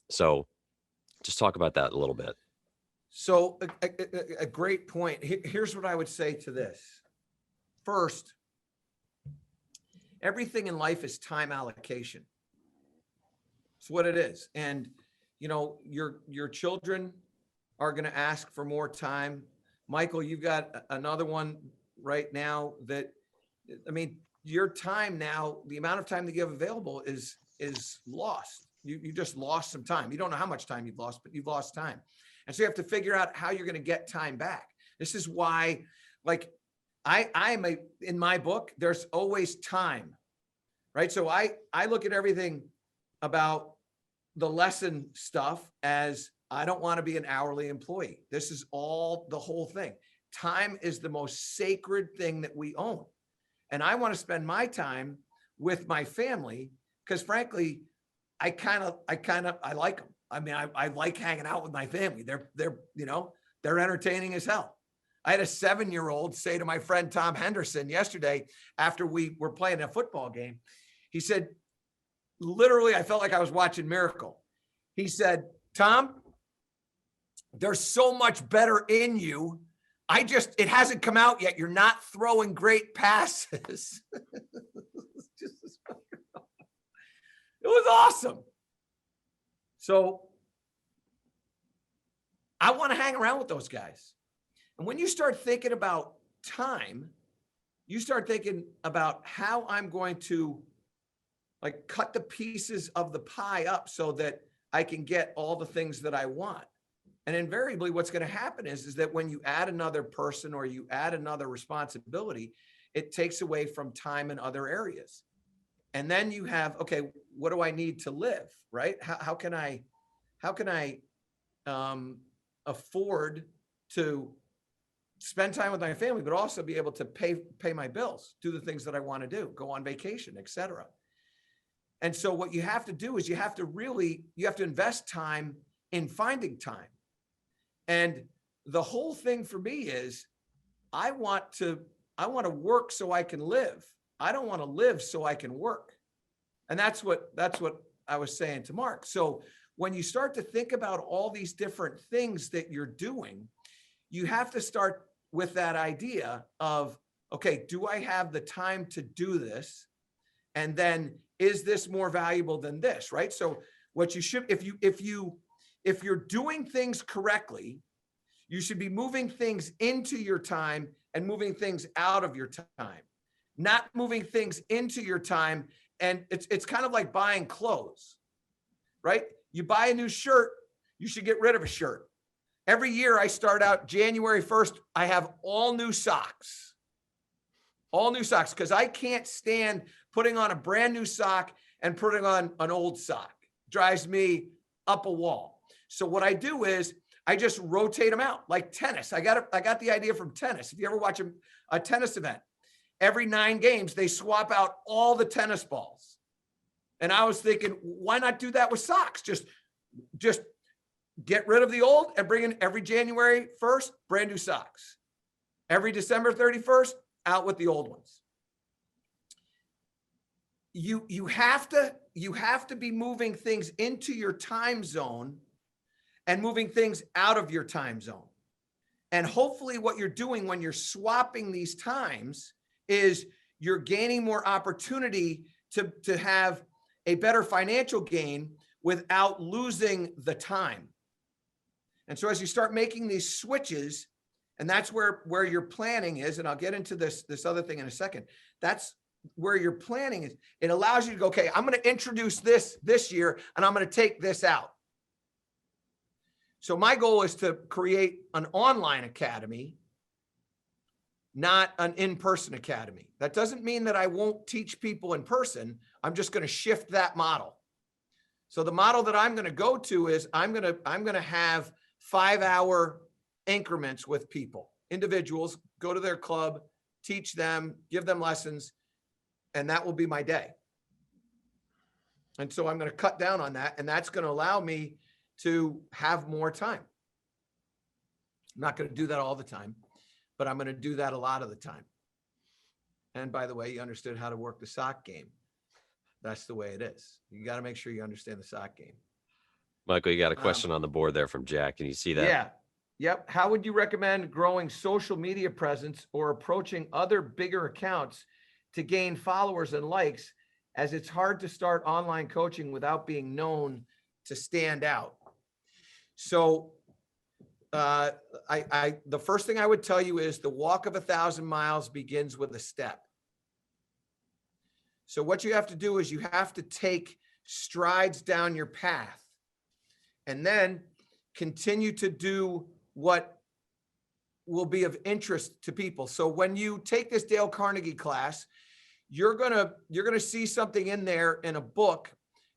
So just talk about that a little bit. So a great point. Here's what I would say to this. First, everything in life is time allocation. It's what it is. And, your children are going to ask for more time. Michael, you've got another one right now that I mean, your time now, the amount of time that you have available is lost. You just lost some time. You don't know how much time you've lost, but you've lost time. And so you have to figure out how you're going to get time back. This is why, like, in my book, there's always time, right? So I look at everything about the lesson stuff as I don't want to be an hourly employee. This is all the whole thing. Time is the most sacred thing that we own. And I want to spend my time with my family because frankly, I like them. I mean, I like hanging out with my family. They're entertaining as hell. I had a 7-year-old say to my friend Tom Henderson yesterday after we were playing a football game, he said, literally, I felt like I was watching Miracle. He said, Tom, there's so much better in you. It hasn't come out yet. You're not throwing great passes. It was awesome. So I want to hang around with those guys. And when you start thinking about time, you start thinking about how I'm going to like cut the pieces of the pie up so that I can get all the things that I want. And invariably what's going to happen is that when you add another person or you add another responsibility, it takes away from time in other areas. And then you have, okay, what do I need to live, right? How can I afford to spend time with my family, but also be able to pay my bills, do the things that I want to do, go on vacation, et cetera. And so what you have to do is you have to invest time in finding time. And the whole thing for me is I want to work so I can live. I don't want to live so I can work. And that's what I was saying to Mark. So when you start to think about all these different things that you're doing, you have to start with that idea of, okay, do I have the time to do this? And then is this more valuable than this, right? So what you should, if you're doing things correctly, you should be moving things into your time and moving things out of your time, not moving things into your time. And it's kind of like buying clothes, right? You buy a new shirt, you should get rid of a shirt. Every year I start out January 1st, I have all new socks, because I can't stand putting on a brand new sock and putting on an old sock. Drives me up a wall. So what I do is I just rotate them out like tennis. I got the idea from tennis. If you ever watch a tennis event, every 9 games, they swap out all the tennis balls. And I was thinking, why not do that with socks? Just get rid of the old and bring in every January 1st, brand new socks. Every December 31st, out with the old ones. You have to be moving things into your time zone and moving things out of your time zone. And hopefully what you're doing when you're swapping these times is you're gaining more opportunity to have a better financial gain without losing the time. And so as you start making these switches, and that's where your planning is, and I'll get into this other thing in a second. That's where your planning is. It allows you to go, okay, I'm going to introduce this year, and I'm going to take this out. So my goal is to create an online academy, not an in-person academy. That doesn't mean that I won't teach people in person. I'm just going to shift that model. So the model that I'm going to go to is I'm going to have 5-hour increments with people, individuals, go to their club, teach them, give them lessons, and that will be my day. And so I'm going to cut down on that, and that's going to allow me to have more time. I'm not going to do that all the time, but I'm going to do that a lot of the time. And by the way, you understood how to work the sock game. That's the way it is. You got to make sure you understand the sock game. Michael, you got a question on the board there from Jack. Can you see that? Yeah. Yep. How would you recommend growing social media presence or approaching other bigger accounts to gain followers and likes, as it's hard to start online coaching without being known to stand out? So the first thing I would tell you is the walk of 1,000 miles begins with a step. So what you have to do is you have to take strides down your path and then continue to do what will be of interest to people. So when you take this Dale Carnegie class, you're going to see something in there in a book,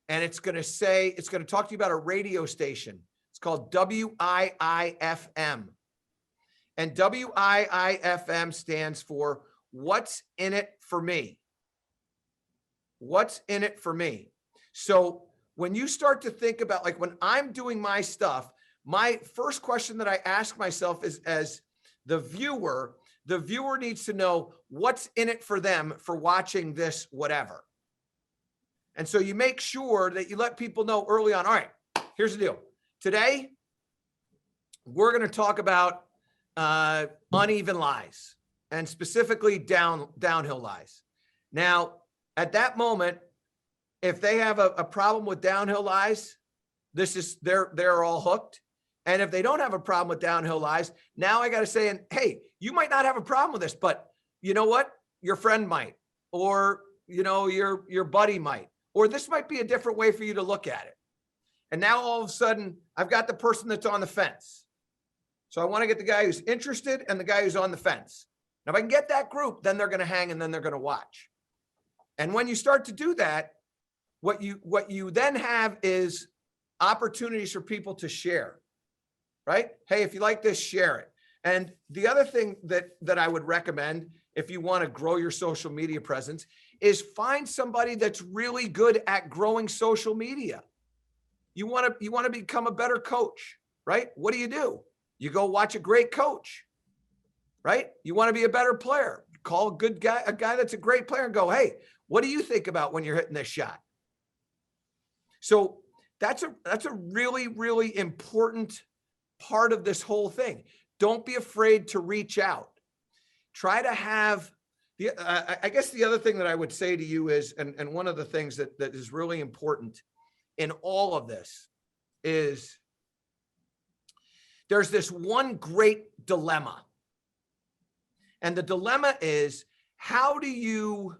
and it's going to talk to you about a radio station. It's called WIIFM. And WIIFM stands for What's in It for Me. What's in it for me? So when you start to think about, like, when I'm doing my stuff, my first question that I ask myself is, as the viewer needs to know what's in it for them for watching this, whatever. And so you make sure that you let people know early on, all right, here's the deal. Today, we're going to talk about uneven lies, and specifically downhill lies. Now, at that moment, if they have a problem with downhill lies, they're all hooked. And if they don't have a problem with downhill lies, now I got to say, and hey, you might not have a problem with this, but you know what? Your friend might, or your buddy might, or this might be a different way for you to look at it. And now all of a sudden, I've got the person that's on the fence. So I want to get the guy who's interested and the guy who's on the fence. Now, if I can get that group, then they're going to hang and then they're going to watch. And when you start to do that, what you then have is opportunities for people to share, right? Hey, if you like this, share it. And the other thing that I would recommend, if you want to grow your social media presence, is find somebody that's really good at growing social media. You want to become a better coach, right? What do? You go watch a great coach, right? You want to be a better player. Call a guy that's a great player, and go, hey, what do you think about when you're hitting this shot? So that's a really, really important part of this whole thing. Don't be afraid to reach out. Try to have I guess the other thing that I would say to you is, and one of the things that is really important in all of this is, there's this one great dilemma. And the dilemma is, how do you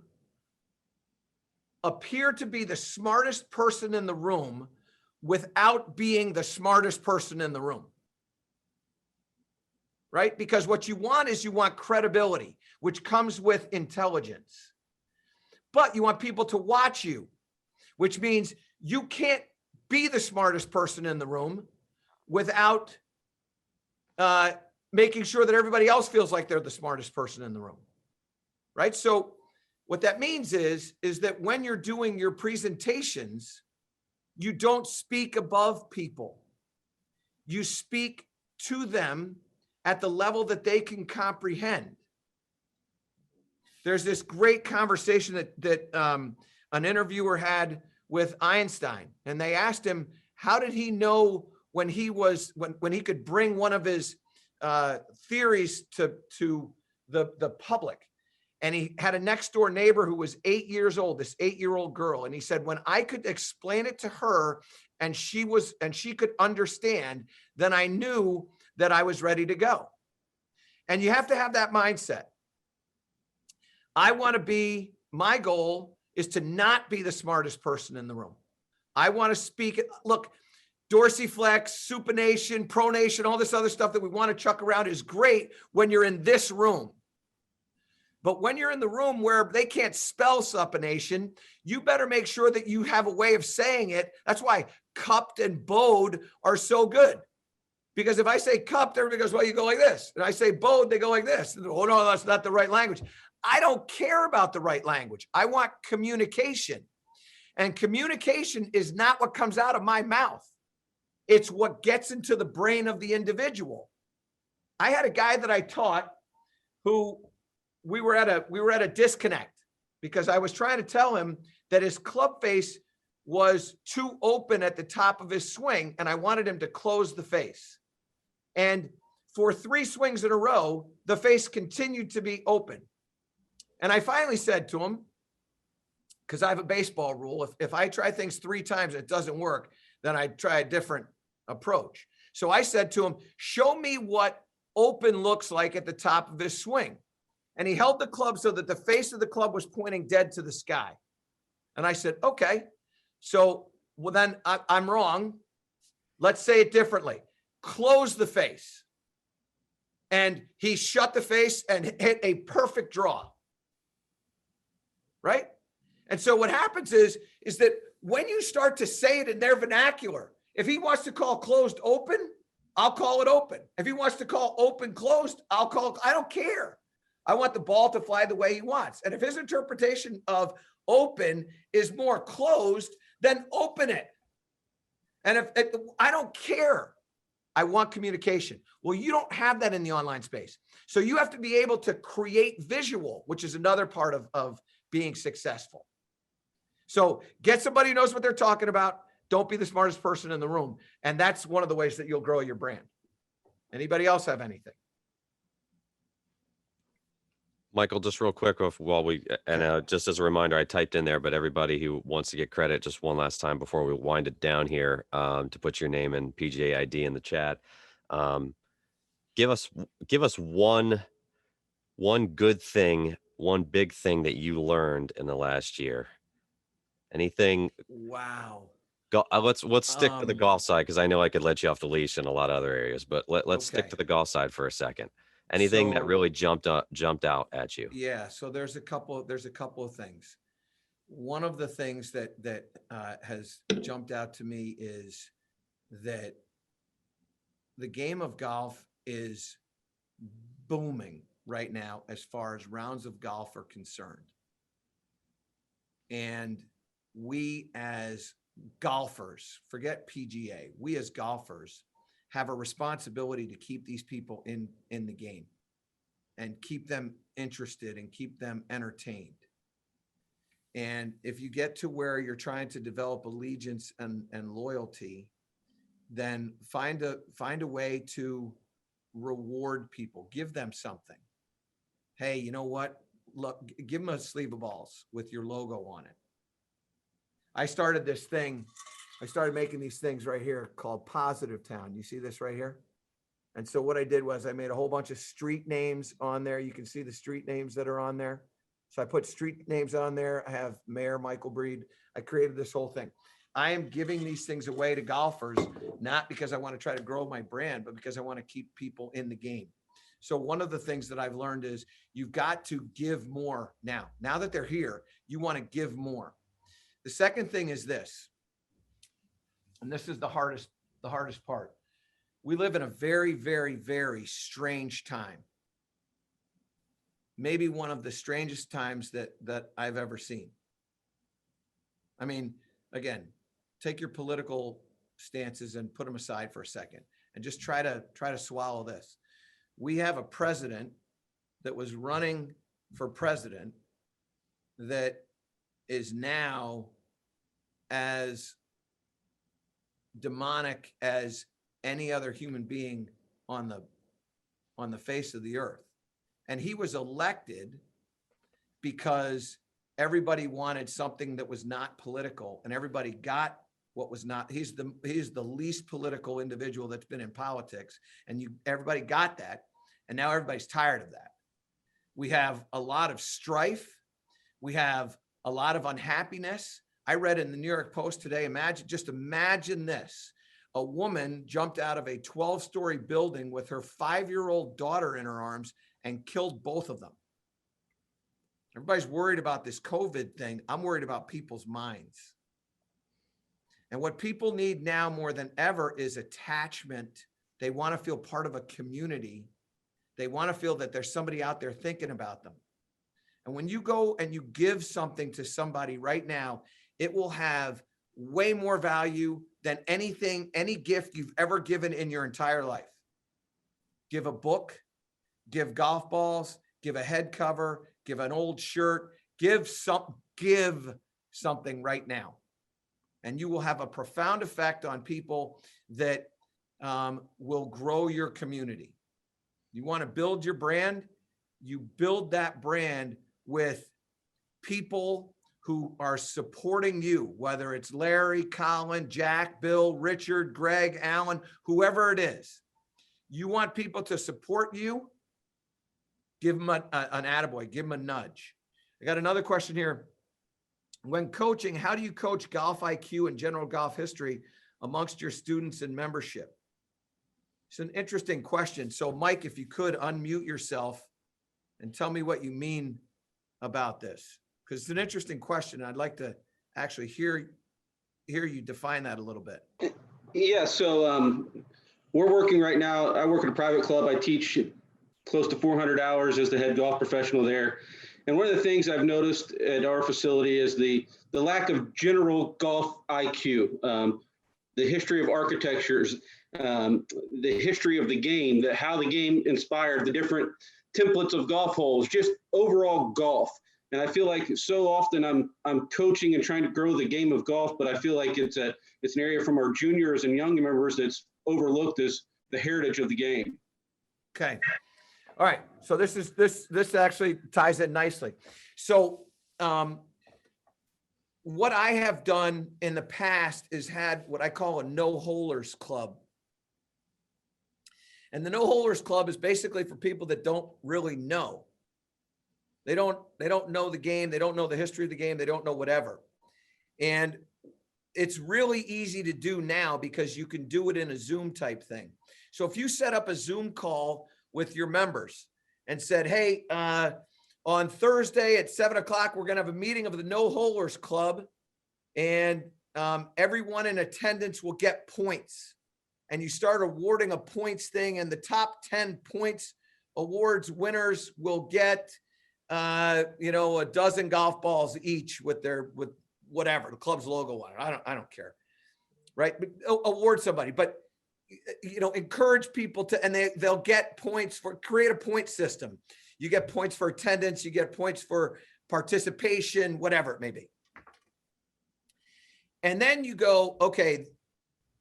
appear to be the smartest person in the room without being the smartest person in the room? Right? Because what you want is, you want credibility, which comes with intelligence. But you want people to watch you, which means you can't be the smartest person in the room without making sure that everybody else feels like they're the smartest person in the room. Right? So what that means is that when you're doing your presentations, you don't speak above people. You speak to them at the level that they can comprehend. There's this great conversation that an interviewer had with Einstein, and they asked him, how did he know when he could bring one of his theories to the public? And he had a next door neighbor who was 8 years old, this 8-year-old girl. And he said, when I could explain it to her and she could understand, then I knew that I was ready to go. And you have to have that mindset. My goal is to not be the smartest person in the room. I want to speak. Look, dorsiflex, supination, pronation, all this other stuff that we want to chuck around is great when you're in this room. But when you're in the room where they can't spell supination, you better make sure that you have a way of saying it. That's why cupped and bowed are so good. Because if I say cupped, everybody goes, well, you go like this. And I say bowed, they go like this. Oh, no, that's not the right language. I don't care about the right language. I want communication. And communication is not what comes out of my mouth. It's what gets into the brain of the individual. I had a guy that I taught who we were at a disconnect because I was trying to tell him that his club face was too open at the top of his swing, and I wanted him to close the face. And for 3 swings in a row, the face continued to be open. And I finally said to him, because I have a baseball rule, if I try things 3 times and it doesn't work, then I try a different approach. So I said to him, show me what open looks like at the top of his swing. And he held the club so that the face of the club was pointing dead to the sky. And I said, okay, so, well, then I'm wrong. Let's say it differently. Close the face. And he shut the face and hit a perfect draw. Right? And so what happens is that when you start to say it in their vernacular, if he wants to call closed open, I'll call it open. If he wants to call open closed, I don't care. I want the ball to fly the way he wants. And if his interpretation of open is more closed, then open it. And I don't care. I want communication. Well, you don't have that in the online space. So you have to be able to create visual, which is another part of being successful. So get somebody who knows what they're talking about. Don't be the smartest person in the room. And that's one of the ways that you'll grow your brand. Anybody else have anything? Michael, just real quick, just as a reminder, I typed in there, but everybody who wants to get credit, just one last time before we wind it down here, to put your name and PGA ID in the chat. Give us one good thing, one big thing that you learned in the last year. Anything? Wow. Let's stick to the golf side, because I know I could let you off the lease in a lot of other areas, but let's stick to the golf side for a second. Anything that really jumped out at you? Yeah. So there's a couple of things. One of the things that has jumped out to me is that the game of golf is booming right now as far as rounds of golf are concerned. And we as golfers, forget PGA, we as golfers have a responsibility to keep these people in the game and keep them interested and keep them entertained. And if you get to where you're trying to develop allegiance and loyalty, then find a way to reward people, give them something. Hey, you know what? Look, give them a sleeve of balls with your logo on it. I started this thing. I started making these things right here called Positive Town. You see this right here? And so what I did was I made a whole bunch of street names on there. You can see the street names that are on there. So I put street names on there. I have Mayor Michael Breed. I created this whole thing. I am giving these things away to golfers, not because I want to try to grow my brand, but because I want to keep people in the game. So one of the things that I've learned is you've got to give more now. Now that they're here, you want to give more. The second thing is this, and this is the hardest part. We live in a very, very, very strange time. Maybe one of the strangest times that I've ever seen. I mean, again, take your political stances and put them aside for a second and just try to swallow this. We have a president that was running for president that is now as demonic as any other human being on the face of the earth. And he was elected because everybody wanted something that was not political, and everybody got what was not. He's the least political individual that's been in politics, and everybody got that, and now everybody's tired of that. We have a lot of strife. We have a lot of unhappiness. I read in the New York Post today, imagine this. A woman jumped out of a 12-story building with her 5-year-old daughter in her arms and killed both of them. Everybody's worried about this COVID thing. I'm worried about people's minds. And what people need now more than ever is attachment. They want to feel part of a community. They want to feel that there's somebody out there thinking about them. And when you go and you give something to somebody right now, it will have way more value than any gift you've ever given in your entire life. Give a book, give golf balls, give a head cover, give an old shirt, give something right now. And you will have a profound effect on people that will grow your community. You want to build your brand, you build that brand with people who are supporting you, whether it's Larry, Colin, Jack, Bill, Richard, Greg, Alan, whoever it is. You want people to support you, give them an attaboy, give them a nudge. I got another question here. when coaching, how do you coach golf IQ and general golf history amongst your students and membership? It's an interesting question. So Mike, if you could unmute yourself and tell me what you mean about this, because it's an interesting question. I'd like to actually hear you define that a little bit. Yeah, so we're working right now. I work at a private club. I teach close to 400 hours as the head golf professional there. And one of the things I've noticed at our facility is the lack of general golf IQ, the history of architectures, the history of the game, how the game inspired the different templates of golf holes, just overall golf. And I feel like so often I'm coaching and trying to grow the game of golf, but I feel like it's an area from our juniors and young members that's overlooked as the heritage of the game. Okay. All right. So this actually ties in nicely. So what I have done in the past is had what I call a no-holers club. And the no-holers club is basically for people that don't really know. They don't know the game. They don't know the history of the game. They don't know whatever. And it's really easy to do now because you can do it in a Zoom type thing. So if you set up a Zoom call with your members and said, hey, on Thursday at 7:00, we're going to have a meeting of the no-holers club, and everyone in attendance will get points. And you start awarding a points thing, and the top 10 points awards winners will get a dozen golf balls each with whatever the club's logo on it. I don't care, right? But award somebody, but encourage people to, and they'll get points for, create a point system. You get points for attendance, you get points for participation, whatever it may be. And then you go, okay,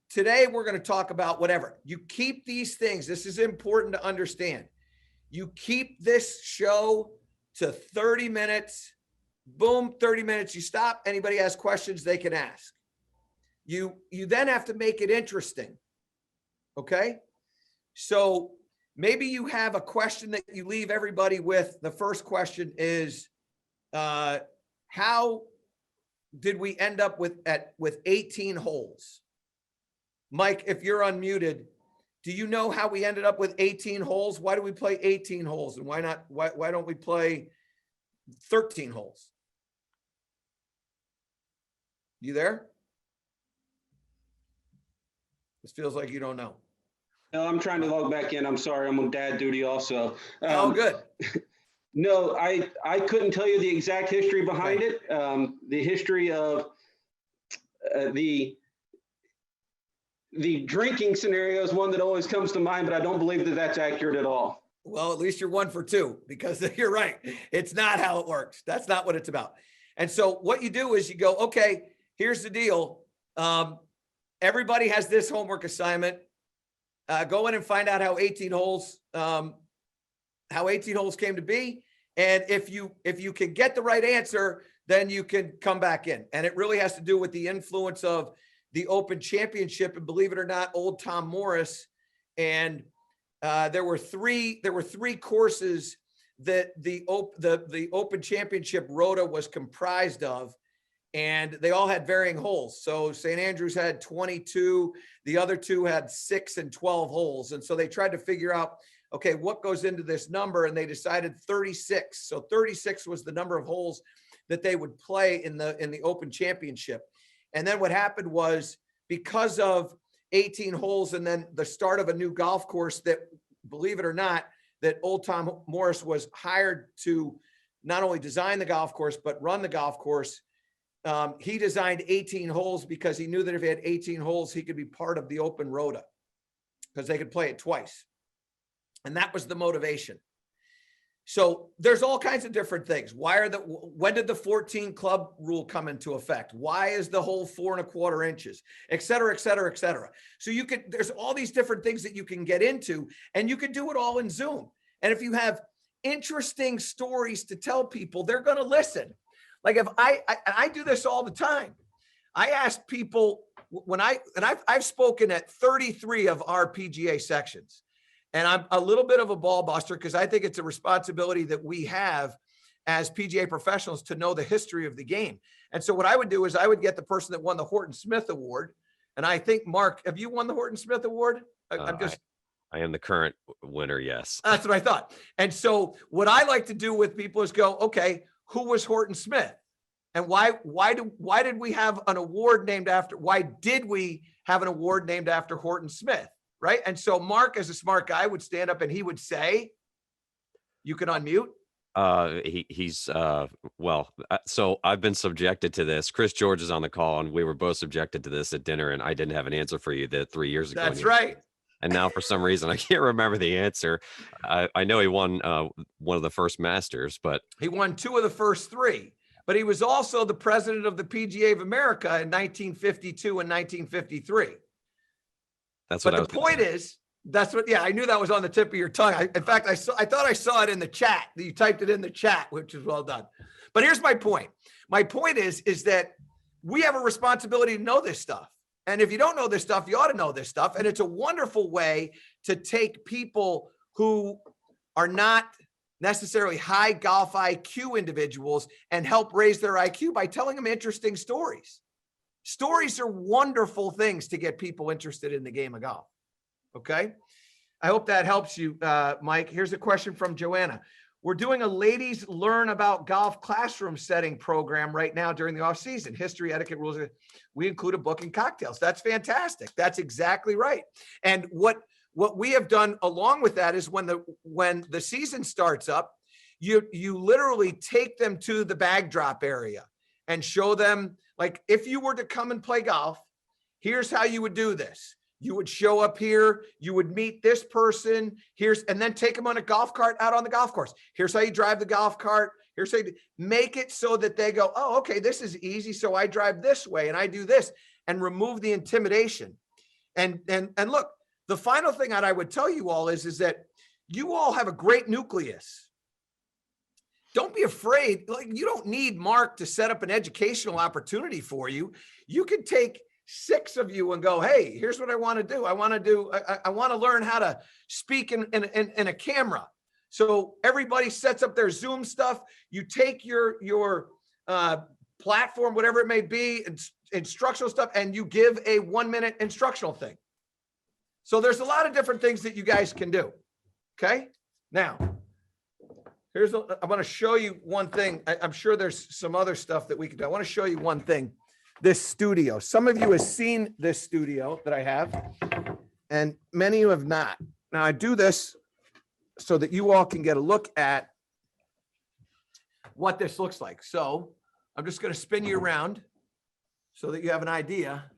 today we're going to talk about whatever. You keep these things. This is important to understand. You keep this show to 30 minutes, boom, 30 minutes. You stop. Anybody has questions, they can ask. You then have to make it interesting. Okay. So maybe you have a question that you leave everybody with. The first question is, how did we end up with 18 holes? Mike, if you're unmuted, do you know how we ended up with 18 holes? Why do we play 18 holes? And why don't we play 13 holes? You there? This feels like you don't know. No, I'm trying to log back in. I'm sorry. I'm on dad duty also. Oh, good. No, I couldn't tell you the exact history behind it. The history of the drinking scenario is one that always comes to mind, but I don't believe that that's accurate at all. Well, at least you're 1 for 2, because you're right. It's not how it works. That's not what it's about. And so what you do is you go, okay, here's the deal. Everybody has this homework assignment. Go in and find out how 18 holes came to be. And if you can get the right answer, then you can come back in. And it really has to do with the influence of the Open Championship. And believe it or not, old Tom Morris. And there were three courses that the Open Championship Rota was comprised of. And they all had varying holes. So St. Andrews had 22, the other two had 6 and 12 holes. And so they tried to figure out, okay, what goes into this number? And they decided 36. So 36 was the number of holes that they would play in the Open Championship. And then what happened was, because of 18 holes and then the start of a new golf course that, believe it or not, that old Tom Morris was hired to not only design the golf course, but run the golf course. He designed 18 holes because he knew that if he had 18 holes, he could be part of the Open Rota because they could play it twice. And that was the motivation. So there's all kinds of different things. When did the 14 club rule come into effect? Why is the hole 4 1/4 inches, et cetera, et cetera, et cetera. So there's all these different things that you can get into, and you can do it all in Zoom. And if you have interesting stories to tell people, they're going to listen. Like if I do this all the time. I ask people I've spoken at 33 of our PGA sections, and I'm a little bit of a ball buster because I think it's a responsibility that we have as PGA professionals to know the history of the game. And so what I would do is I would get the person that won the Horton Smith Award. And I think, Mark, have you won the Horton Smith Award? I am the current winner. Yes. That's what I thought. And so what I like to do with people is go, okay, who was Horton Smith? And why did we have an award named after, why did we have an award named after Horton Smith? Right. And so Mark, as a smart guy, would stand up and he would say, you can unmute. So I've been subjected to this. Chris George is on the call, and we were both subjected to this at dinner, and I didn't have an answer for you 3 years ago. That's right. And now for some reason, I can't remember the answer. I know he won one of the first Masters, but he won 2 of the first 3, but he was also the president of the PGA of America in 1952 and 1953. That's what the point is, that's what, yeah, I knew that was on the tip of your tongue. In fact, I thought I saw it in the chat. You typed it in the chat, which is well done. But here's my point. My point is that we have a responsibility to know this stuff. And if you don't know this stuff, you ought to know this stuff. And it's a wonderful way to take people who are not necessarily high golf IQ individuals and help raise their IQ by telling them interesting stories. Stories are wonderful things to get people interested in the game of golf. Okay. I hope that helps you, Mike. Here's a question from Joanna. We're doing a ladies learn about golf classroom setting program right now during the off season. History, etiquette, rules. We include a book and cocktails. That's fantastic. That's exactly right. And what we have done along with that is when the season starts up, you literally take them to the bag drop area and show them, like, if you were to come and play golf, here's how you would do this. You would show up here, you would meet this person, and then take them on a golf cart out on the golf course. Here's how you drive the golf cart. Here's how you make it so that they go, oh, okay, this is easy. So I drive this way and I do this, and remove the intimidation. And look, the final thing that I would tell you all is that you all have a great nucleus. Don't be afraid. Like, you don't need Mark to set up an educational opportunity for you. You can take 6 of you and go, hey, here's what I want to do. I want to learn how to speak in a camera. So everybody sets up their Zoom stuff. You take your platform, whatever it may be, instructional stuff, and you give a 1-minute instructional thing. So there's a lot of different things that you guys can do. Okay. Now, I want to show you one thing. I'm sure there's some other stuff that we can do. I want to show you one thing. This studio. Some of you have seen this studio that I have, and many of you have not. Now, I do this so that you all can get a look at what this looks like. So I'm just going to spin you around so that you have an idea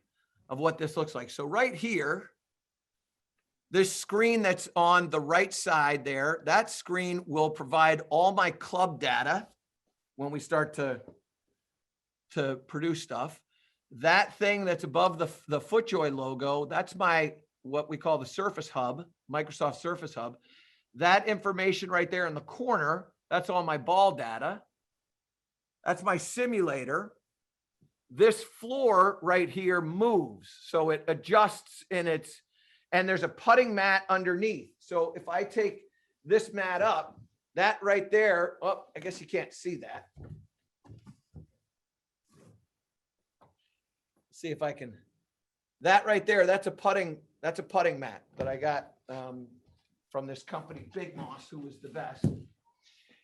of what this looks like. So right here, this screen that's on the right side there, that screen will provide all my club data when we start to produce stuff. That thing that's above the FootJoy logo, that's what we call the Surface Hub, Microsoft Surface Hub. That information right there in the corner, that's all my ball data. That's my simulator. This floor right here moves, so it adjusts and there's a putting mat underneath. So if I take this mat up, that right there, oh, I guess you can't see that. See if I can, that right there, that's a putting mat that I got from this company, Big Moss, who was the best.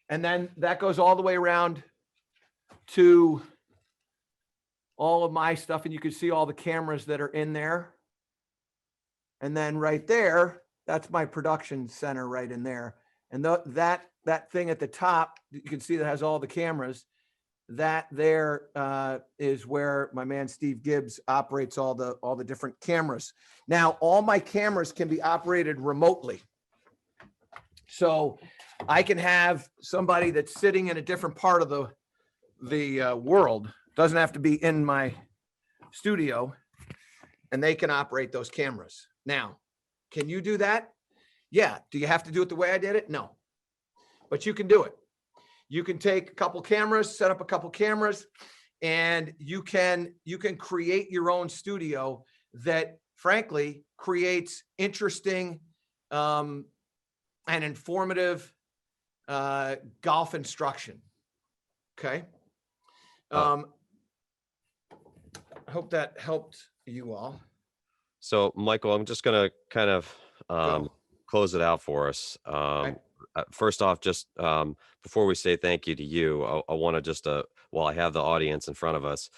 And then that goes all the way around to all of my stuff, and you can see all the cameras that are in there. And then right there, that's my production center right in there. And that thing at the top, you can see that has all the cameras. That there is where my man Steve Gibbs operates all the different cameras. Now, all my cameras can be operated remotely. So I can have somebody that's sitting in a different part of the world, doesn't have to be in my studio, and they can operate those cameras. Now, can you do that? Yeah. Do you have to do it the way I did it? No, but you can do it. You can take a couple cameras, set up a couple cameras, and you can create your own studio that, frankly, creates interesting and informative golf instruction. Okay. Uh, I hope that helped you all. So, Michael, I'm just going to kind of Go. close it out for us. Okay. First off, just before we say thank you to you, I want to just, while I have the audience in front of us,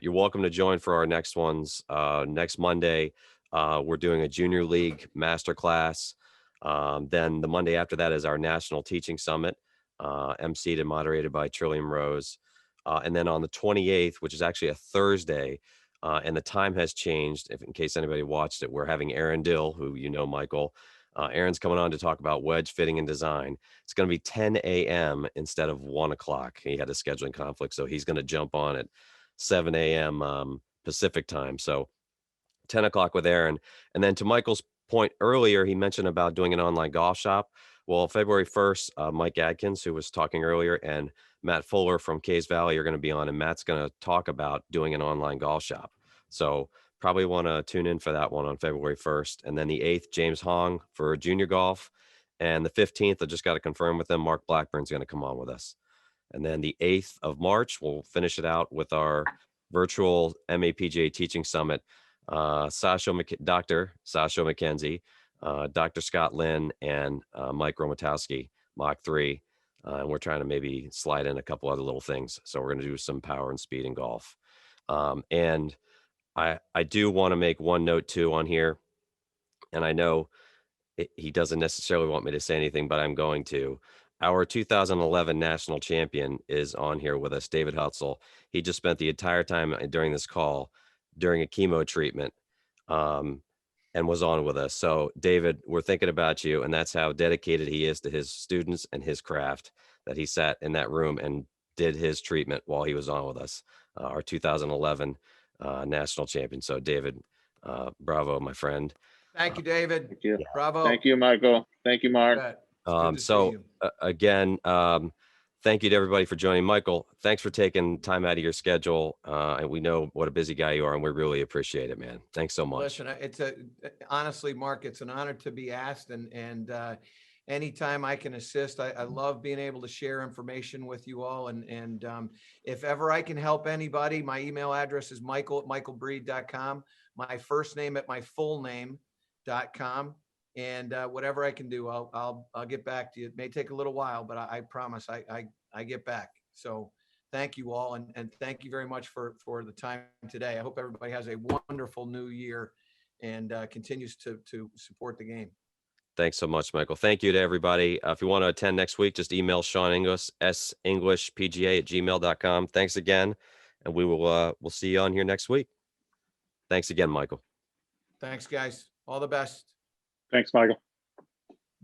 you're welcome to join for our next ones. Next Monday, we're doing a junior league masterclass. Then the Monday after that is our National Teaching Summit, emceed and moderated by Trillium Rose. And then on the 28th, which is actually a Thursday, and the time has changed. If in case anybody watched it, we're having Aaron Dill, who you know, Michael. Aaron's coming on to talk about wedge fitting and design. It's going to be 10 a.m. instead of 1 o'clock. He had a scheduling conflict, so he's going to jump on at 7 a.m. Pacific time. So 10 o'clock with Aaron. And then to Michael's point earlier, he mentioned about doing an online golf shop. Well, February 1st, Mike Adkins, who was talking earlier, and Matt Fuller from Cays Valley are going to be on, and Matt's going to talk about doing an online golf shop. So probably want to tune in for that one on February 1st. And then the 8th, James Hong for junior golf. And the 15th, I just got to confirm with them, Mark Blackburn's going to come on with us. And then the 8th of March, we'll finish it out with our virtual MAPGA Teaching Summit. Dr. Sasha McKenzie, Dr. Scott Lynn, and Mike Romatowski, Mach 3. And we're trying to maybe slide in a couple other little things. So we're going to do some power and speed in golf. And I do want to make one note too on here. And I know he doesn't necessarily want me to say anything, but I'm going to. Our 2011 national champion is on here with us, David Hutzel. He just spent the entire time during this call during a chemo treatment and was on with us. So, David, we're thinking about you, and that's how dedicated he is to his students and his craft, that he sat in that room and did his treatment while he was on with us, our 2011 national champion. So, David, bravo, my friend. Thank you, David. Thank you. Bravo. Thank you, Michael. Thank you, Mark. Bet. It's good to see you. Again, thank you to everybody for joining. Michael, thanks for taking time out of your schedule. And we know what a busy guy you are, and we really appreciate it, man. Thanks so much. Listen, honestly, Mark, it's an honor to be asked, and anytime I can assist, I love being able to share information with you all. And if ever I can help anybody, my email address is michael@michaelbreed.com. My first name at my full name.com. And whatever I can do, I'll get back to you. It may take a little while, but I promise I get back. So thank you all, and thank you very much for the time today. I hope everybody has a wonderful new year and continues to support the game. Thanks so much, Michael. Thank you to everybody. If you want to attend next week, just email Sean English, senglishpga@gmail.com. Thanks again, and we'll see you on here next week. Thanks again, Michael. Thanks, guys. All the best. Thanks, Michael.